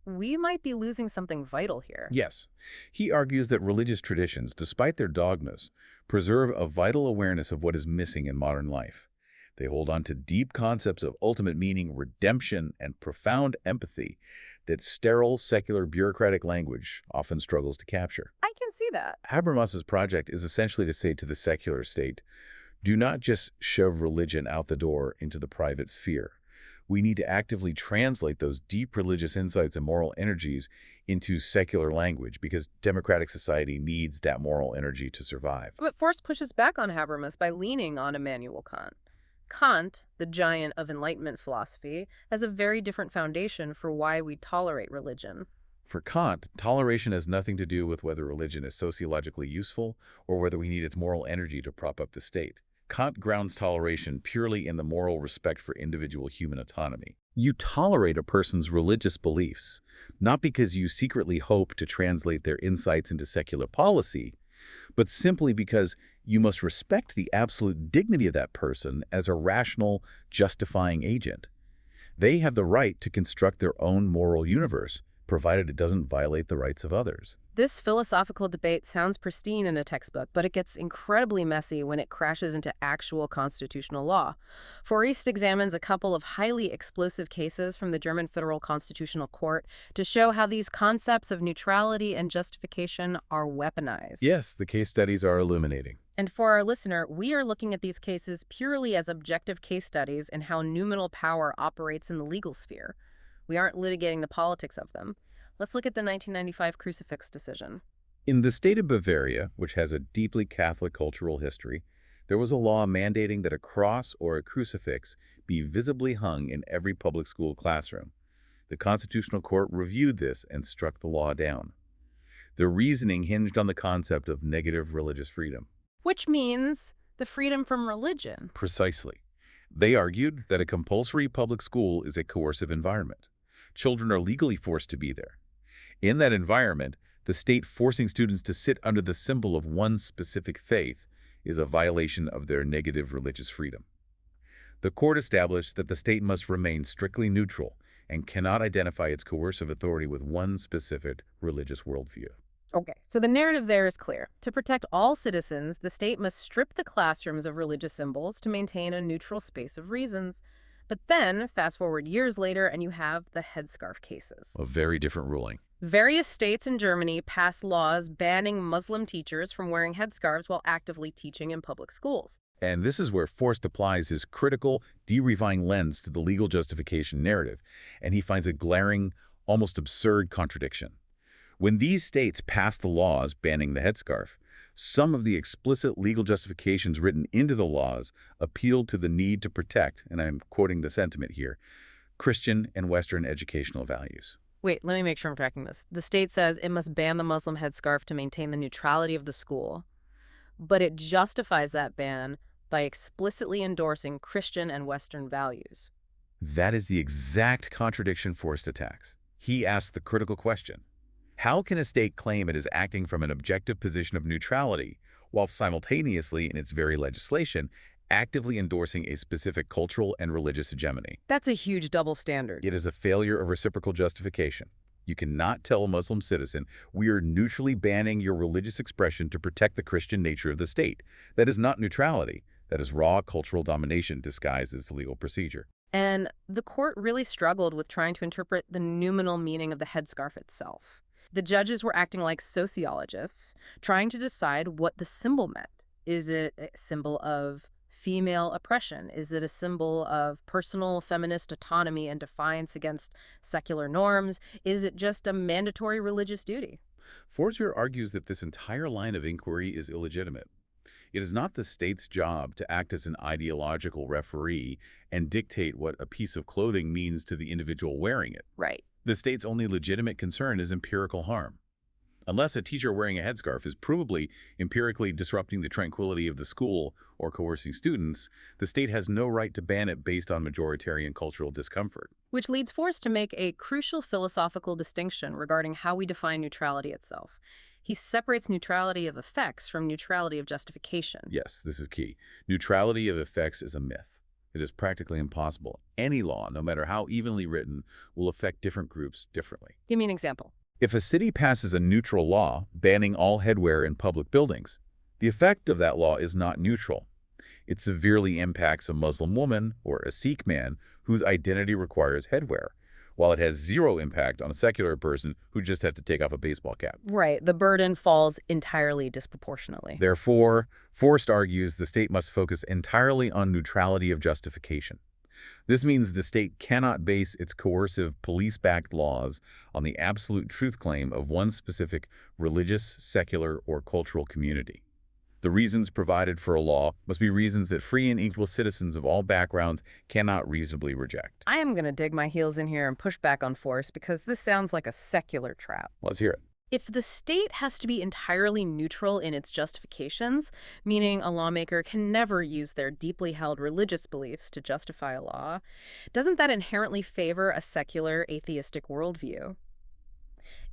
we might be losing something vital here. Yes. He argues that religious traditions, despite their dogmas, preserve a vital awareness of what is missing in modern life. They hold on to deep concepts of ultimate meaning, redemption, and profound empathy that sterile, secular, bureaucratic language often struggles to capture. I can see that. Habermas's project is essentially to say to the secular state, do not just shove religion out the door into the private sphere. We need to actively translate those deep religious insights and moral energies into secular language because democratic society needs that moral energy to survive. But Forst pushes back on Habermas by leaning on Immanuel Kant. Kant, the giant of Enlightenment philosophy, has a very different foundation for why we tolerate religion. For Kant, toleration has nothing to do with whether religion is sociologically useful or whether we need its moral energy to prop up the state. Kant grounds toleration purely in the moral respect for individual human autonomy. You tolerate a person's religious beliefs, not because you secretly hope to translate their insights into secular policy, but simply because you must respect the absolute dignity of that person as a rational, justifying agent. They have the right to construct their own moral universe provided it doesn't violate the rights of others. This philosophical debate sounds pristine in a textbook, but it gets incredibly messy when it crashes into actual constitutional law. Forst examines a couple of highly explosive cases from the German Federal Constitutional Court to show how these concepts of neutrality and justification are weaponized. Yes, the case studies are illuminating. And for our listener, we are looking at these cases purely as objective case studies in how noumenal power operates in the legal sphere. We aren't litigating the politics of them. Let's look at the 1995 crucifix decision. In the state of Bavaria, which has a deeply Catholic cultural history, there was a law mandating that a cross or a crucifix be visibly hung in every public school classroom. The Constitutional Court reviewed this and struck the law down. The reasoning hinged on the concept of negative religious freedom. Which means the freedom from religion. Precisely. They argued that a compulsory public school is a coercive environment. Children are legally forced to be there. In that environment, the state forcing students to sit under the symbol of one specific faith is a violation of their negative religious freedom. The court established that the state must remain strictly neutral and cannot identify its coercive authority with one specific religious worldview. Okay, so the narrative there is clear. To protect all citizens, the state must strip the classrooms of religious symbols to maintain a neutral space of reasons. But then, fast forward years later, and you have the headscarf cases. A very different ruling. Various states in Germany passed laws banning Muslim teachers from wearing headscarves while actively teaching in public schools. And this is where Forst applies his critical, de-reviving lens to the legal justification narrative, and he finds a glaring, almost absurd contradiction. When these states passed the laws banning the headscarf, some of the explicit legal justifications written into the laws appealed to the need to protect, and I'm quoting the sentiment here, Christian and Western educational values. Wait, let me make sure I'm tracking this. The state says it must ban the Muslim headscarf to maintain the neutrality of the school, but it justifies that ban by explicitly endorsing Christian and Western values. That is the exact contradiction Forst attacks. He asks the critical question: how can a state claim it is acting from an objective position of neutrality while simultaneously, in its very legislation, actively endorsing a specific cultural and religious hegemony? That's a huge double standard. It is a failure of reciprocal justification. You cannot tell a Muslim citizen, we are neutrally banning your religious expression to protect the Christian nature of the state. That is not neutrality. That is raw cultural domination disguised as legal procedure. And the court really struggled with trying to interpret the noumenal meaning of the headscarf itself. The judges were acting like sociologists, trying to decide what the symbol meant. Is it a symbol of female oppression? Is it a symbol of personal feminist autonomy and defiance against secular norms? Is it just a mandatory religious duty? Forster argues that this entire line of inquiry is illegitimate. It is not the state's job to act as an ideological referee and dictate what a piece of clothing means to the individual wearing it. Right. The state's only legitimate concern is empirical harm. Unless a teacher wearing a headscarf is provably empirically disrupting the tranquility of the school or coercing students, the state has no right to ban it based on majoritarian cultural discomfort. Which leads Forst to make a crucial philosophical distinction regarding how we define neutrality itself. He separates neutrality of effects from neutrality of justification. Yes, this is key. Neutrality of effects is a myth. It is practically impossible. Any law, no matter how evenly written, will affect different groups differently. Give me an example. If a city passes a neutral law banning all headwear in public buildings, the effect of that law is not neutral. It severely impacts a Muslim woman or a Sikh man whose identity requires headwear, while it has zero impact on a secular person who just has to take off a baseball cap. Right. The burden falls entirely disproportionately. Therefore, Forst argues the state must focus entirely on neutrality of justification. This means the state cannot base its coercive police-backed laws on the absolute truth claim of one specific religious, secular, or cultural community. The reasons provided for a law must be reasons that free and equal citizens of all backgrounds cannot reasonably reject. I am going to dig my heels in here and push back on Forst because this sounds like a secular trap. Let's hear it. If the state has to be entirely neutral in its justifications, meaning a lawmaker can never use their deeply held religious beliefs to justify a law, doesn't that inherently favor a secular, atheistic worldview?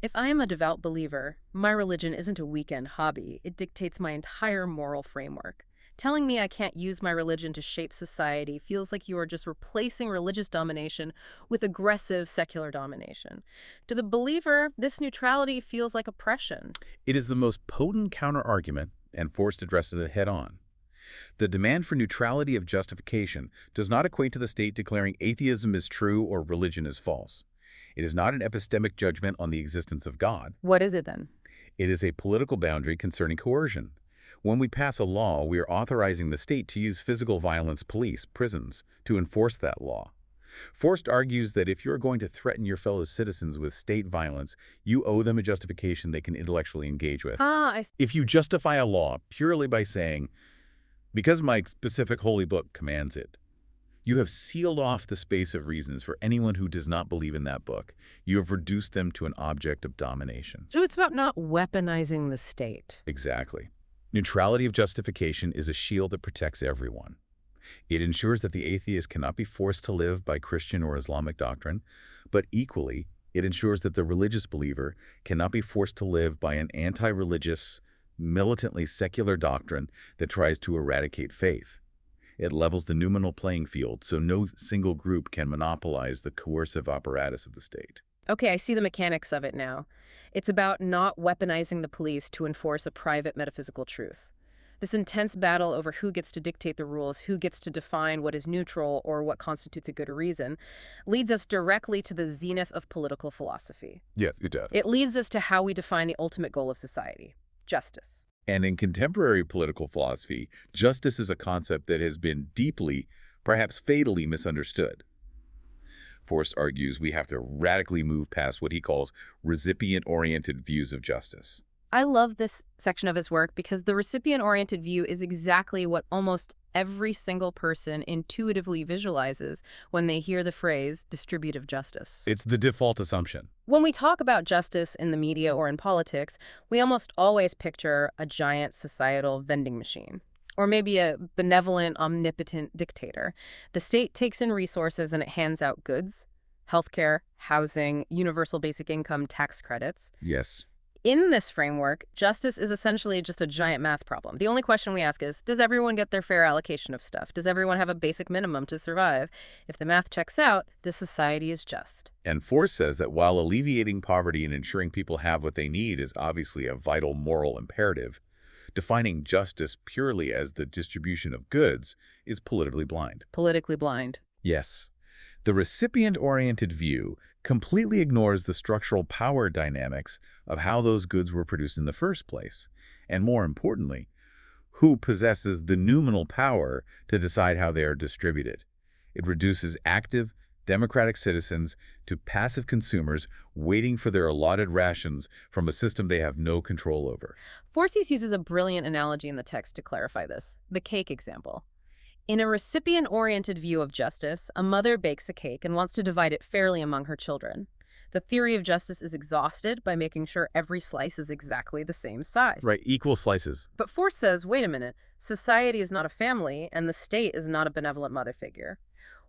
If I am a devout believer, my religion isn't a weekend hobby. It dictates my entire moral framework. Telling me I can't use my religion to shape society feels like you are just replacing religious domination with aggressive secular domination. To the believer, this neutrality feels like oppression. It is the most potent counter-argument, and Forst addresses it head-on. The demand for neutrality of justification does not equate to the state declaring atheism is true or religion is false. It is not an epistemic judgment on the existence of God. What is it then? It is a political boundary concerning coercion. When we pass a law, we are authorizing the state to use physical violence, police, prisons, to enforce that law. Forst argues that if you're going to threaten your fellow citizens with state violence, you owe them a justification they can intellectually engage with. If you justify a law purely by saying, because my specific holy book commands it, you have sealed off the space of reasons for anyone who does not believe in that book. You have reduced them to an object of domination. So it's about not weaponizing the state. Exactly. Neutrality of justification is a shield that protects everyone. It ensures that the atheist cannot be forced to live by Christian or Islamic doctrine, but equally, it ensures that the religious believer cannot be forced to live by an anti-religious, militantly secular doctrine that tries to eradicate faith. It levels the noumenal playing field so no single group can monopolize the coercive apparatus of the state. Okay, I see the mechanics of it now. It's about not weaponizing the police to enforce a private metaphysical truth. This intense battle over who gets to dictate the rules, who gets to define what is neutral or what constitutes a good reason, leads us directly to the zenith of political philosophy. Yes, it does. It leads us to how we define the ultimate goal of society: justice. And in contemporary political philosophy, justice is a concept that has been deeply, perhaps fatally misunderstood. Forst argues we have to radically move past what he calls recipient-oriented views of justice. I love this section of his work because the recipient-oriented view is exactly what almost every single person intuitively visualizes when they hear the phrase distributive justice. It's the default assumption. When we talk about justice in the media or in politics, we almost always picture a giant societal vending machine, or maybe a benevolent, omnipotent dictator. The state takes in resources and it hands out goods, healthcare, housing, universal basic income, tax credits. Yes. In this framework, justice is essentially just a giant math problem. The only question we ask is, does everyone get their fair allocation of stuff? Does everyone have a basic minimum to survive? If the math checks out, this society is just. And Forst says that while alleviating poverty and ensuring people have what they need is obviously a vital moral imperative, defining justice purely as the distribution of goods is politically blind. Politically blind. Yes. The recipient-oriented view completely ignores the structural power dynamics of how those goods were produced in the first place, and more importantly, who possesses the noumenal power to decide how they are distributed. It reduces active, democratic citizens to passive consumers waiting for their allotted rations from a system they have no control over. Forst uses a brilliant analogy in the text to clarify this: the cake example. In a recipient-oriented view of justice, a mother bakes a cake and wants to divide it fairly among her children. The theory of justice is exhausted by making sure every slice is exactly the same size. Right, equal slices. But Forst says, wait a minute, society is not a family and the state is not a benevolent mother figure.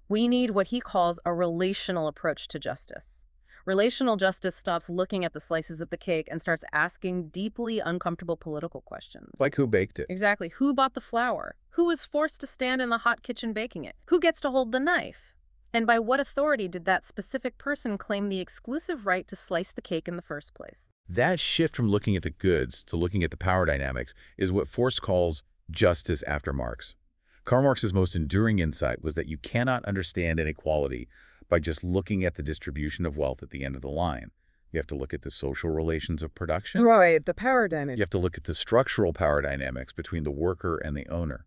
We need what he calls a relational approach to justice. Relational justice stops looking at the slices of the cake and starts asking deeply uncomfortable political questions. Like who baked it? Exactly. Who bought the flour? Who was forced to stand in the hot kitchen baking it? Who gets to hold the knife? And by what authority did that specific person claim the exclusive right to slice the cake in the first place? That shift from looking at the goods to looking at the power dynamics is what Forst calls justice after Marx. Karl Marx's most enduring insight was that you cannot understand inequality by just looking at the distribution of wealth at the end of the line. You have to look at the social relations of production. Right, the power dynamic. You have to look at the structural power dynamics between the worker and the owner.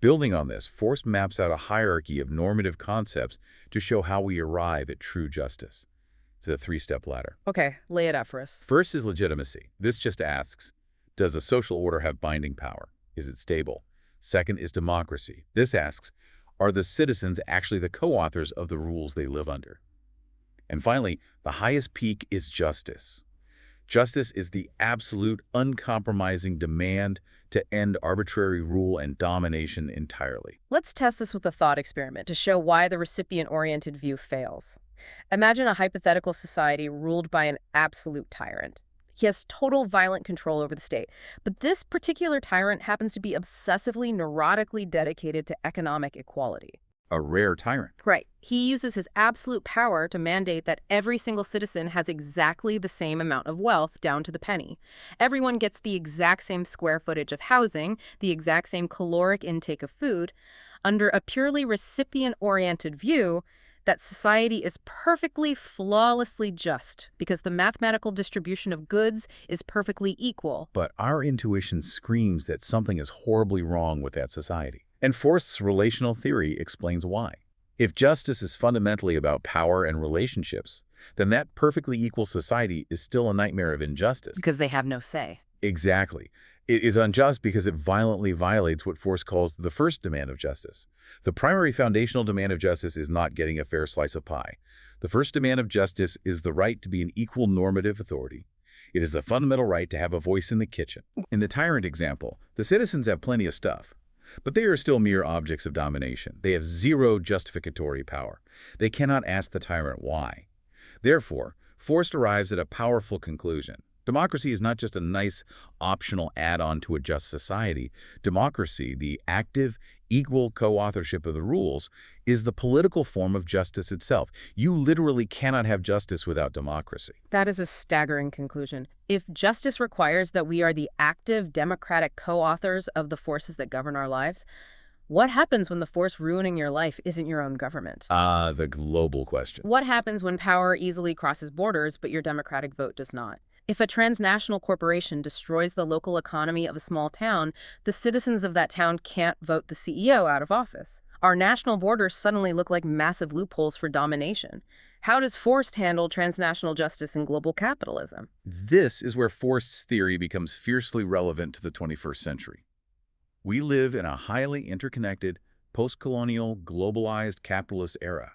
Building on this, Forst maps out a hierarchy of normative concepts to show how we arrive at true justice. It's a three-step ladder. Okay, lay it out for us. First is legitimacy. This just asks, does a social order have binding power? Is it stable? Second is democracy. This asks, are the citizens actually the co-authors of the rules they live under? And finally, the highest peak is justice. Justice is the absolute, uncompromising demand to end arbitrary rule and domination entirely. Let's test this with a thought experiment to show why the recipient-oriented view fails. Imagine a hypothetical society ruled by an absolute tyrant. He has total violent control over the state. But this particular tyrant happens to be obsessively, neurotically dedicated to economic equality. A rare tyrant. Right. He uses his absolute power to mandate that every single citizen has exactly the same amount of wealth down to the penny. Everyone gets the exact same square footage of housing, the exact same caloric intake of food, under a purely recipient-oriented view that society is perfectly, flawlessly just because the mathematical distribution of goods is perfectly equal. But our intuition screams that something is horribly wrong with that society. And Forst's relational theory explains why. If justice is fundamentally about power and relationships, then that perfectly equal society is still a nightmare of injustice. Because they have no say. Exactly. It is unjust because it violently violates what Forst calls the first demand of justice. The primary foundational demand of justice is not getting a fair slice of pie. The first demand of justice is the right to be an equal normative authority. It is the fundamental right to have a voice in the kitchen. In the tyrant example, the citizens have plenty of stuff, but they are still mere objects of domination. They have zero justificatory power. They cannot ask the tyrant why. Therefore, Forst arrives at a powerful conclusion. Democracy is not just a nice, optional add-on to a just society. Democracy, the active, equal co-authorship of the rules, is the political form of justice itself. You literally cannot have justice without democracy. That is a staggering conclusion. If justice requires that we are the active, democratic co-authors of the forces that govern our lives, what happens when the force ruining your life isn't your own government? The global question. What happens when power easily crosses borders, but your democratic vote does not? If a transnational corporation destroys the local economy of a small town, the citizens of that town can't vote the CEO out of office. Our national borders suddenly look like massive loopholes for domination. How does Forst handle transnational justice in global capitalism? This is where Forst's theory becomes fiercely relevant to the 21st century. We live in a highly interconnected, post-colonial, globalized capitalist era.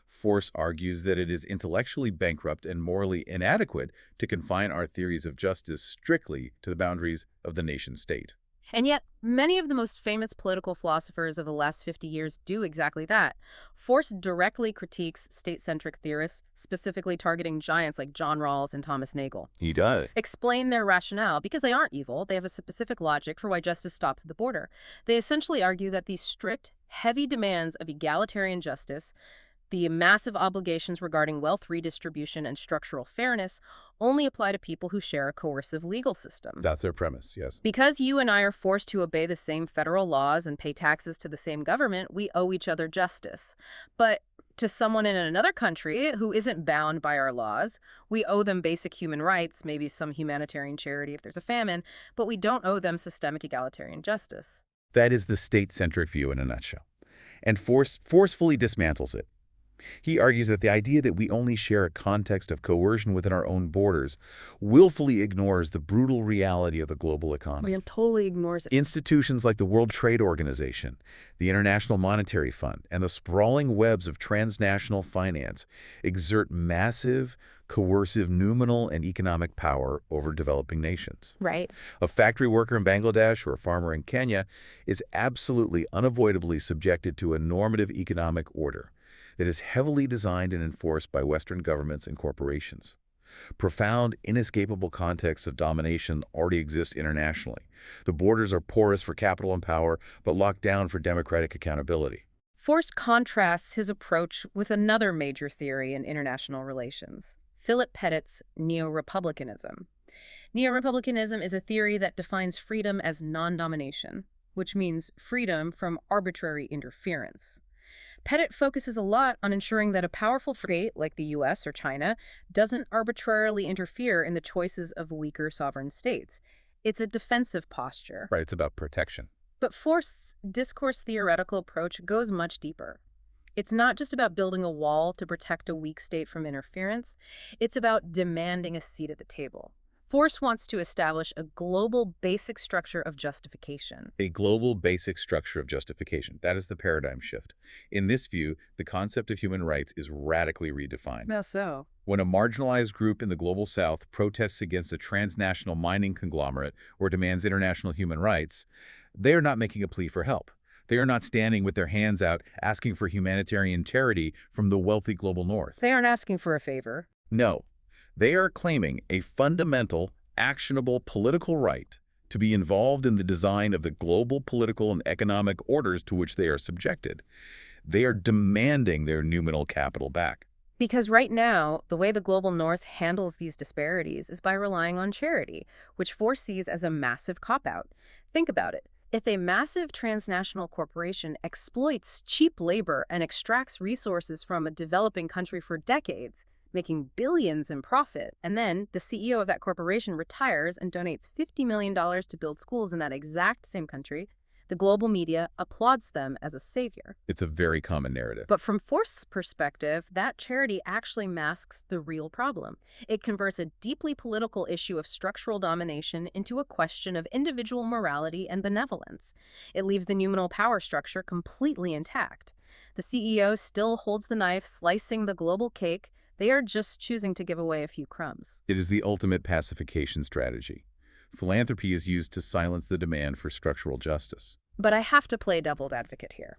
Forst argues that it is intellectually bankrupt and morally inadequate to confine our theories of justice strictly to the boundaries of the nation-state. And yet, many of the most famous political philosophers of the last 50 years do exactly that. Forst directly critiques state-centric theorists, specifically targeting giants like John Rawls and Thomas Nagel. He does. Explain their rationale, because they aren't evil. They have a specific logic for why justice stops at the border. They essentially argue that these strict, heavy demands of egalitarian justice, the massive obligations regarding wealth redistribution and structural fairness, only apply to people who share a coercive legal system. That's their premise, yes. Because you and I are forced to obey the same federal laws and pay taxes to the same government, we owe each other justice. But to someone in another country who isn't bound by our laws, we owe them basic human rights, maybe some humanitarian charity if there's a famine, but we don't owe them systemic egalitarian justice. That is the state-centric view in a nutshell. And Forst forcefully dismantles it. He argues that the idea that we only share a context of coercion within our own borders willfully ignores the brutal reality of the global economy. It totally ignores it. Institutions like the World Trade Organization, the International Monetary Fund, and the sprawling webs of transnational finance exert massive, coercive nominal and economic power over developing nations. Right. A factory worker in Bangladesh or a farmer in Kenya is absolutely unavoidably subjected to a normative economic order that is heavily designed and enforced by Western governments and corporations. Profound, inescapable contexts of domination already exist internationally. The borders are porous for capital and power, but locked down for democratic accountability. Forst contrasts his approach with another major theory in international relations, Philip Pettit's neo-republicanism. Neo-republicanism is a theory that defines freedom as non-domination, which means freedom from arbitrary interference. Pettit focuses a lot on ensuring that a powerful state like the US or China doesn't arbitrarily interfere in the choices of weaker sovereign states. It's a defensive posture. Right, it's about protection. But Forst's discourse-theoretical approach goes much deeper. It's not just about building a wall to protect a weak state from interference. It's about demanding a seat at the table. Forst wants to establish a global basic structure of justification. A global basic structure of justification. That is the paradigm shift. In this view, the concept of human rights is radically redefined. How so? When a marginalized group in the global south protests against a transnational mining conglomerate or demands international human rights, they are not making a plea for help. They are not standing with their hands out asking for humanitarian charity from the wealthy global north. They aren't asking for a favor. No. They are claiming a fundamental, actionable political right to be involved in the design of the global political and economic orders to which they are subjected. They are demanding their nominal capital back. Because right now, the way the global north handles these disparities is by relying on charity, which Forst sees as a massive cop-out. Think about it. If a massive transnational corporation exploits cheap labor and extracts resources from a developing country for decades, making billions in profit, and then the CEO of that corporation retires and donates $50 million to build schools in that exact same country, the global media applauds them as a savior. It's a very common narrative. But from Forst's perspective, that charity actually masks the real problem. It converts a deeply political issue of structural domination into a question of individual morality and benevolence. It leaves the nominal power structure completely intact. The CEO still holds the knife, slicing the global cake. They are just choosing to give away a few crumbs. It is the ultimate pacification strategy. Philanthropy is used to silence the demand for structural justice. But I have to play devil's advocate here.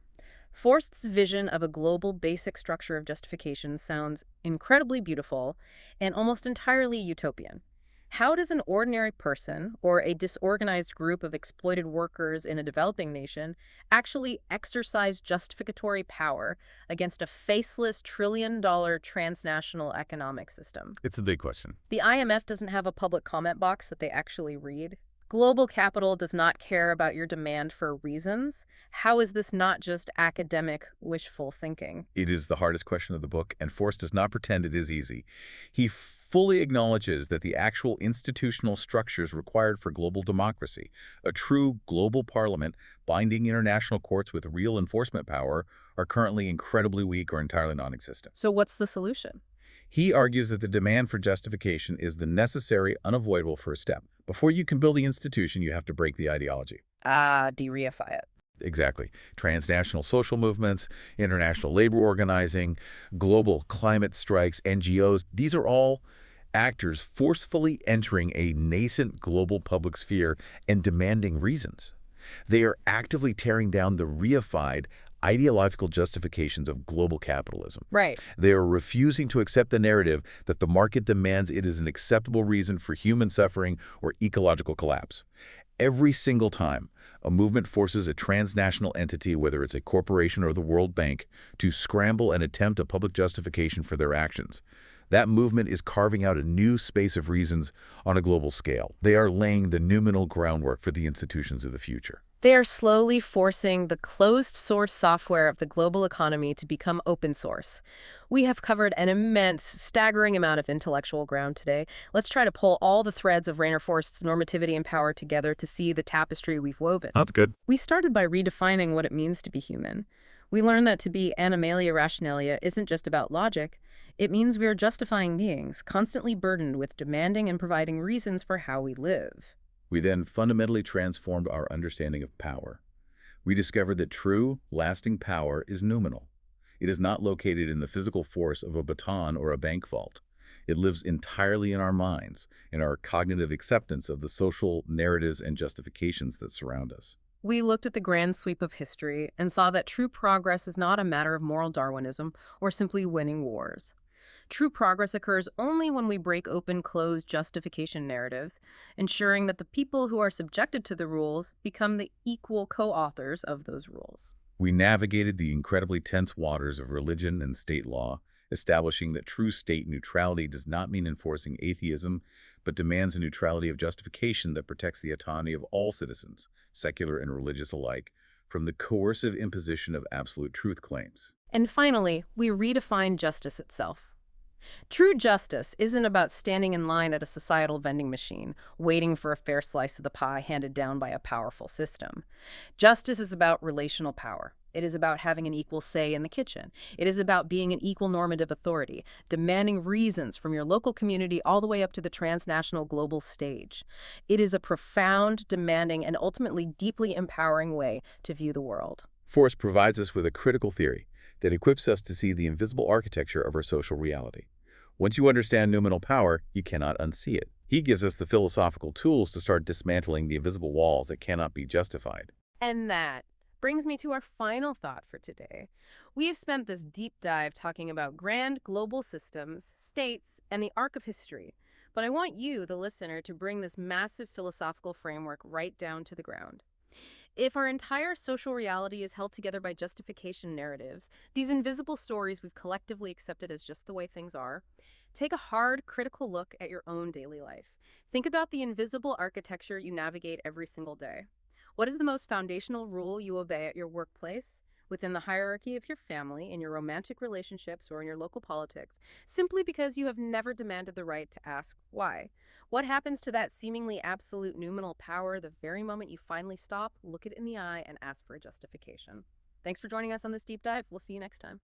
Forst's vision of a global basic structure of justification sounds incredibly beautiful and almost entirely utopian. How does an ordinary person or a disorganized group of exploited workers in a developing nation actually exercise justificatory power against a faceless trillion-dollar transnational economic system? It's a big question. The IMF doesn't have a public comment box that they actually read. Global capital does not care about your demand for reasons. How is this not just academic wishful thinking? It is the hardest question of the book, and Forst does not pretend it is easy. He fully acknowledges that the actual institutional structures required for global democracy, a true global parliament, binding international courts with real enforcement power, are currently incredibly weak or entirely non-existent. So what's the solution? He argues that the demand for justification is the necessary, unavoidable first step. Before you can build the institution, you have to break the ideology. De-reify it. Exactly. Transnational social movements, international labor organizing, global climate strikes, NGOs, these are all actors forcefully entering a nascent global public sphere and demanding reasons. They are actively tearing down the reified, ideological justifications of global capitalism. Right. They are refusing to accept the narrative that the market demands it is an acceptable reason for human suffering or ecological collapse. Every single time a movement forces a transnational entity, whether it's a corporation or the World Bank, to scramble and attempt a public justification for their actions, that movement is carving out a new space of reasons on a global scale. They are laying the nominal groundwork for the institutions of the future. They are slowly forcing the closed-source software of the global economy to become open source. We have covered an immense, staggering amount of intellectual ground today. Let's try to pull all the threads of Rainer Forst's Normativity and Power together to see the tapestry we've woven. That's good. We started by redefining what it means to be human. We learned that to be animalia rationalia isn't just about logic. It means we are justifying beings, constantly burdened with demanding and providing reasons for how we live. We then fundamentally transformed our understanding of power. We discovered that true, lasting power is nominal. It is not located in the physical force of a baton or a bank vault. It lives entirely in our minds, in our cognitive acceptance of the social narratives and justifications that surround us. We looked at the grand sweep of history and saw that true progress is not a matter of moral Darwinism or simply winning wars. True progress occurs only when we break open closed justification narratives, ensuring that the people who are subjected to the rules become the equal co-authors of those rules. We navigated the incredibly tense waters of religion and state law, establishing that true state neutrality does not mean enforcing atheism, but demands a neutrality of justification that protects the autonomy of all citizens, secular and religious alike, from the coercive imposition of absolute truth claims. And finally, we redefine justice itself. True justice isn't about standing in line at a societal vending machine, waiting for a fair slice of the pie handed down by a powerful system. Justice is about relational power. It is about having an equal say in the kitchen. It is about being an equal normative authority, demanding reasons from your local community all the way up to the transnational global stage. It is a profound, demanding, and ultimately deeply empowering way to view the world. Forst provides us with a critical theory that equips us to see the invisible architecture of our social reality. Once you understand nominal power, you cannot unsee it. He gives us the philosophical tools to start dismantling the invisible walls that cannot be justified. And that Brings me to our final thought for today. We have spent this deep dive talking about grand global systems, states, and the arc of history. But I want you, the listener, to bring this massive philosophical framework right down to the ground. If our entire social reality is held together by justification narratives, these invisible stories we've collectively accepted as just the way things are, take a hard, critical look at your own daily life. Think about the invisible architecture you navigate every single day. What is the most foundational rule you obey at your workplace, within the hierarchy of your family, in your romantic relationships, or in your local politics, simply because you have never demanded the right to ask why? What happens to that seemingly absolute numinal power the very moment you finally stop, look it in the eye, and ask for a justification? Thanks for joining us on this deep dive. We'll see you next time.